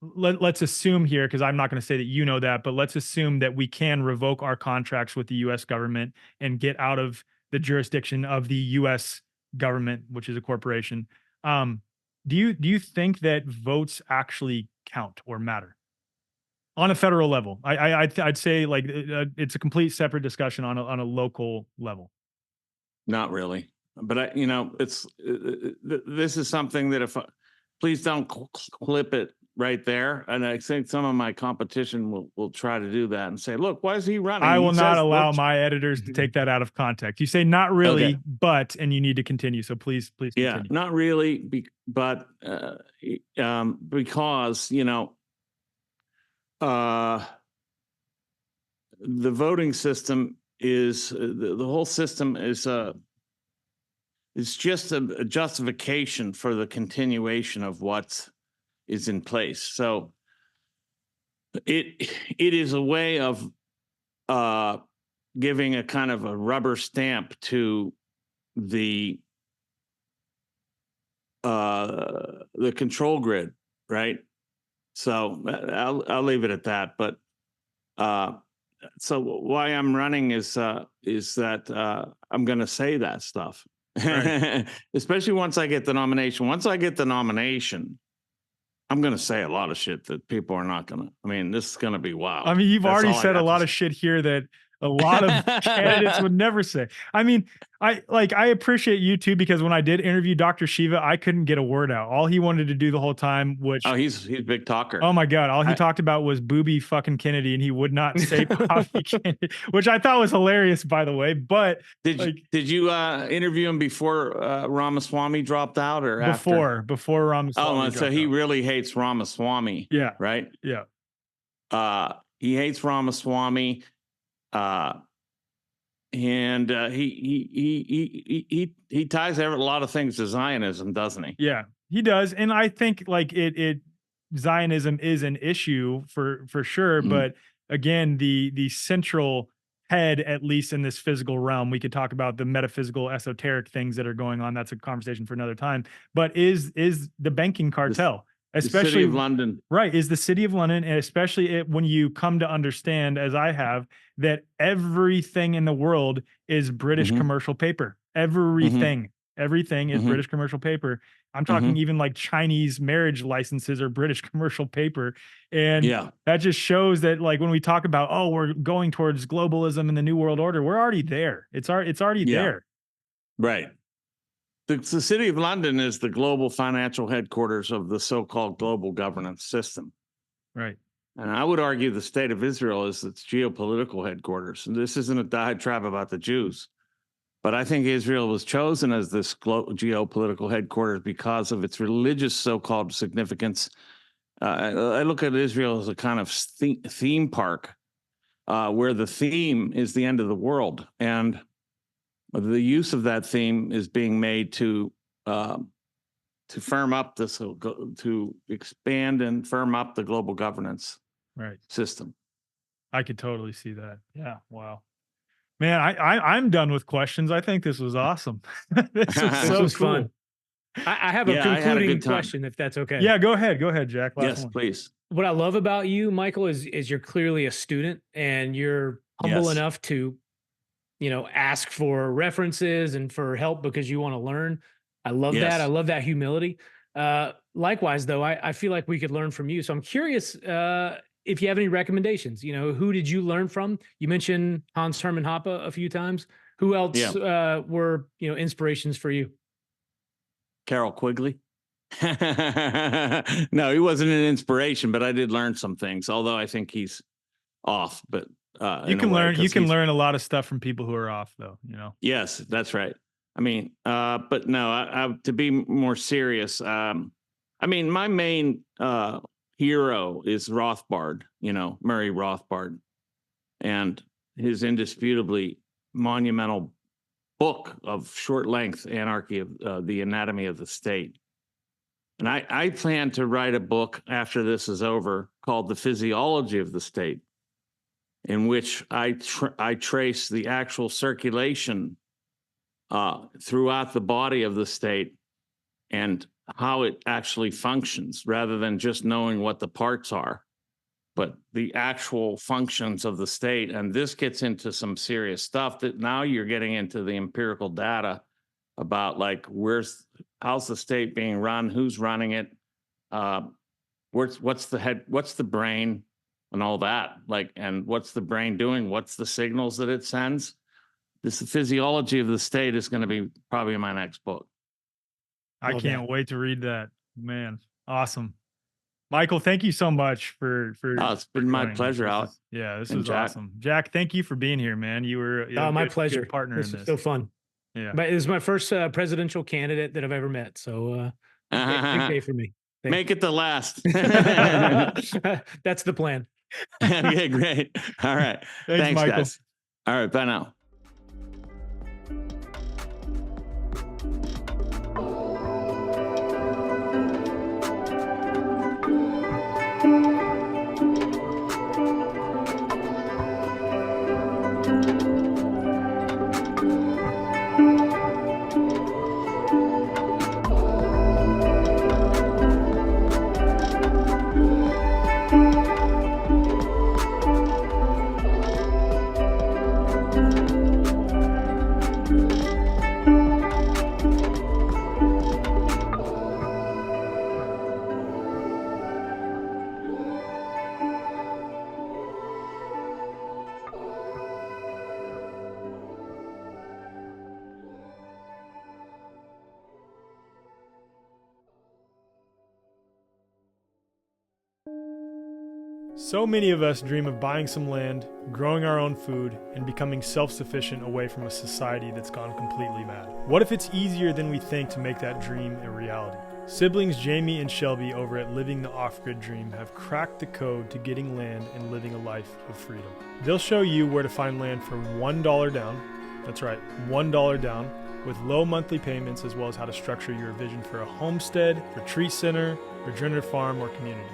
let's assume here, because I'm not going to say that you know that, but let's assume that we can revoke our contracts with the U.S. government and get out of the jurisdiction of the U.S. government, which is a corporation. Do you think that votes actually count or matter? On a federal level, I'd say it's a complete separate discussion on a local level. Not really, but it's this is something that please don't clip it right there. And I think some of my competition will try to do that and say, look, why is he running? I will He not says, allow my editors to take that out of context. You say not really, Okay. but, and you need to continue. So please Yeah, continue. not really, but because the voting system is the whole system is it's just a justification for the continuation of what is in place. So it is a way of giving a kind of a rubber stamp to the control grid, right? So I'll leave it at that. But so why I'm running is that I'm going to say that stuff, right. Especially once I get the nomination. Once I get the nomination, I'm going to say a lot of shit that people are not going to. I mean, this is going to be wild. I mean, you've That's already all I said a got lot to of shit here that a lot of candidates would never say. I mean, I appreciate you too, because when I did interview Dr. Shiva, I couldn't get a word out. All he wanted to do the whole time, which he's a big talker. Oh my God, all he talked about was booby fucking Kennedy, and he would not say Bobby Kennedy, which I thought was hilarious, by the way. But did you interview him before Ramaswamy dropped out, or after? Before Ramaswamy? Oh, so he really hates Ramaswamy. Yeah. Right. Yeah. He hates Ramaswamy. And he ties a lot of things to Zionism, doesn't he? Yeah, he does, and I think Zionism is an issue for sure. But again, the central head, at least in this physical realm. We could talk about the metaphysical, esoteric things that are going on. That's a conversation for another time. But is the banking cartel, especially the City of London, right? Is the City of London, and especially when you come to understand, as I have, that everything in the world is British commercial paper. Everything is British commercial paper. I'm talking even like Chinese marriage licenses are British commercial paper. And that just shows that, like, when we talk about, oh, we're going towards globalism and the new world order, we're already there. It's already there. Right. The City of London is the global financial headquarters of the so-called global governance system. Right. And I would argue the state of Israel is its geopolitical headquarters. And this isn't a diatribe about the Jews. But I think Israel was chosen as this geopolitical headquarters because of its religious so-called significance. I look at Israel as a kind of theme park where the theme is the end of the world. And the use of that theme is being made to firm up this, to expand and firm up the global governance system. I could totally see that. Yeah. Wow. Man, I'm done with questions. I think this was awesome. This was cool. Fun. I have a concluding question, if that's okay. Yeah, go ahead. Go ahead, Jack. Yes, please. What I love about you, Michael, is you're clearly a student and you're humble enough to, ask for references and for help because you want to learn. I love that. I love that humility. Likewise, though, I feel like we could learn from you. So I'm curious if you have any recommendations. Who did you learn from? You mentioned Hans Hermann Hoppe a few times. Who else were inspirations for you? Carol Quigley. No, he wasn't an inspiration, but I did learn some things. Although I think he's off, but you can learn a lot of stuff from people who are off, though. Yes, that's right. I mean, but no, to be more serious, I mean, my main hero is Rothbard, Murray Rothbard, and his indisputably monumental book of short length, Anarchy of the Anatomy of the State. And I plan to write a book after this is over called The Physiology of the State, in which I trace the actual circulation throughout the body of the state and how it actually functions, rather than just knowing what the parts are, but the actual functions of the state. And this gets into some serious stuff that now you're getting into the empirical data about, like, how's the state being run, who's running it, what's the head, what's the brain, and all that, and what's the brain doing, what's the signals that it sends. The physiology of the state is going to be probably my next book. I can't wait to read that, man. Awesome. Michael, thank you so much for it's been my pleasure, Alec. This was awesome. Jack, thank you for being here, man. You were my pleasure. Good partner in this. So fun. Yeah. But it was my first presidential candidate that I've ever met. So big day for me. Make it the last. That's the plan. Okay, great. All right. Thanks, Michael. Guys. All right, bye now. So many of us dream of buying some land, growing our own food, and becoming self-sufficient away from a society that's gone completely mad. What if it's easier than we think to make that dream a reality? Siblings Jamie and Shelby over at Living the Off-Grid Dream have cracked the code to getting land and living a life of freedom. They'll show you where to find land for $1 down. That's right, $1 down, with low monthly payments, as well as how to structure your vision for a homestead, retreat center, regenerative farm, or community.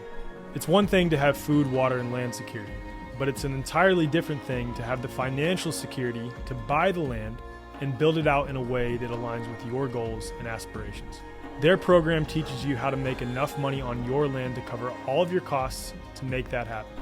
It's one thing to have food, water, and land security, but it's an entirely different thing to have the financial security to buy the land and build it out in a way that aligns with your goals and aspirations. Their program teaches you how to make enough money on your land to cover all of your costs to make that happen.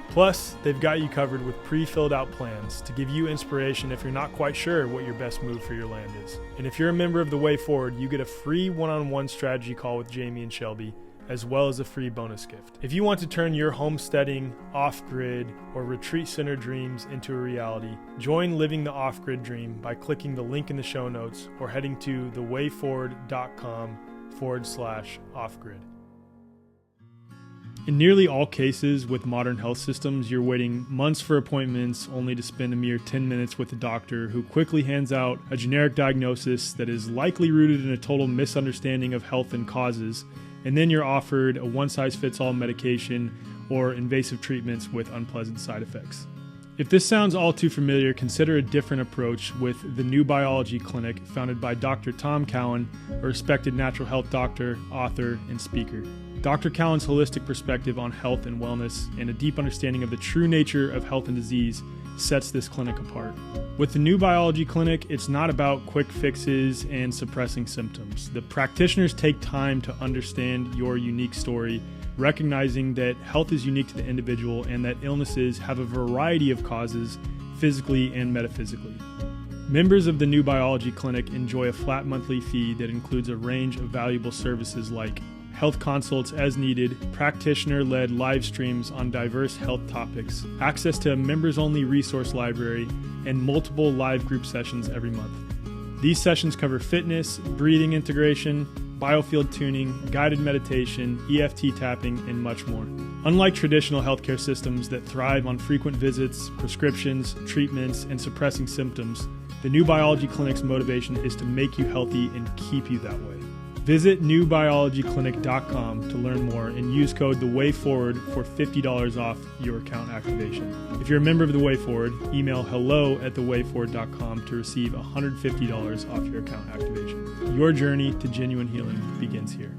Plus, they've got you covered with pre-filled out plans to give you inspiration if you're not quite sure what your best move for your land is. And if you're a member of The Way Forward, you get a free one-on-one strategy call with Jamie and Shelby, as well as a free bonus gift. If you want to turn your homesteading, off-grid, or retreat center dreams into a reality, join Living the Off-Grid Dream by clicking the link in the show notes or heading to thewayforward.com/offgrid. In nearly all cases with modern health systems, you're waiting months for appointments only to spend a mere 10 minutes with a doctor who quickly hands out a generic diagnosis that is likely rooted in a total misunderstanding of health and causes, and then you're offered a one-size-fits-all medication or invasive treatments with unpleasant side effects. If this sounds all too familiar, consider a different approach with the New Biology Clinic, founded by Dr. Tom Cowan, a respected natural health doctor, author, and speaker. Dr. Cowan's holistic perspective on health and wellness and a deep understanding of the true nature of health and disease sets this clinic apart. With the New Biology Clinic, it's not about quick fixes and suppressing symptoms. The practitioners take time to understand your unique story, recognizing that health is unique to the individual and that illnesses have a variety of causes, physically and metaphysically. Members of the New Biology Clinic enjoy a flat monthly fee that includes a range of valuable services like health consults as needed, practitioner-led live streams on diverse health topics, access to a members-only resource library, and multiple live group sessions every month. These sessions cover fitness, breathing integration, biofield tuning, guided meditation, EFT tapping, and much more. Unlike traditional healthcare systems that thrive on frequent visits, prescriptions, treatments, and suppressing symptoms, the New Biology Clinic's motivation is to make you healthy and keep you that way. Visit newbiologyclinic.com to learn more and use code THEWAYFORWARD for $50 off your account activation. If you're a member of The Way Forward, email hello@thewayforward.com to receive $150 off your account activation. Your journey to genuine healing begins here.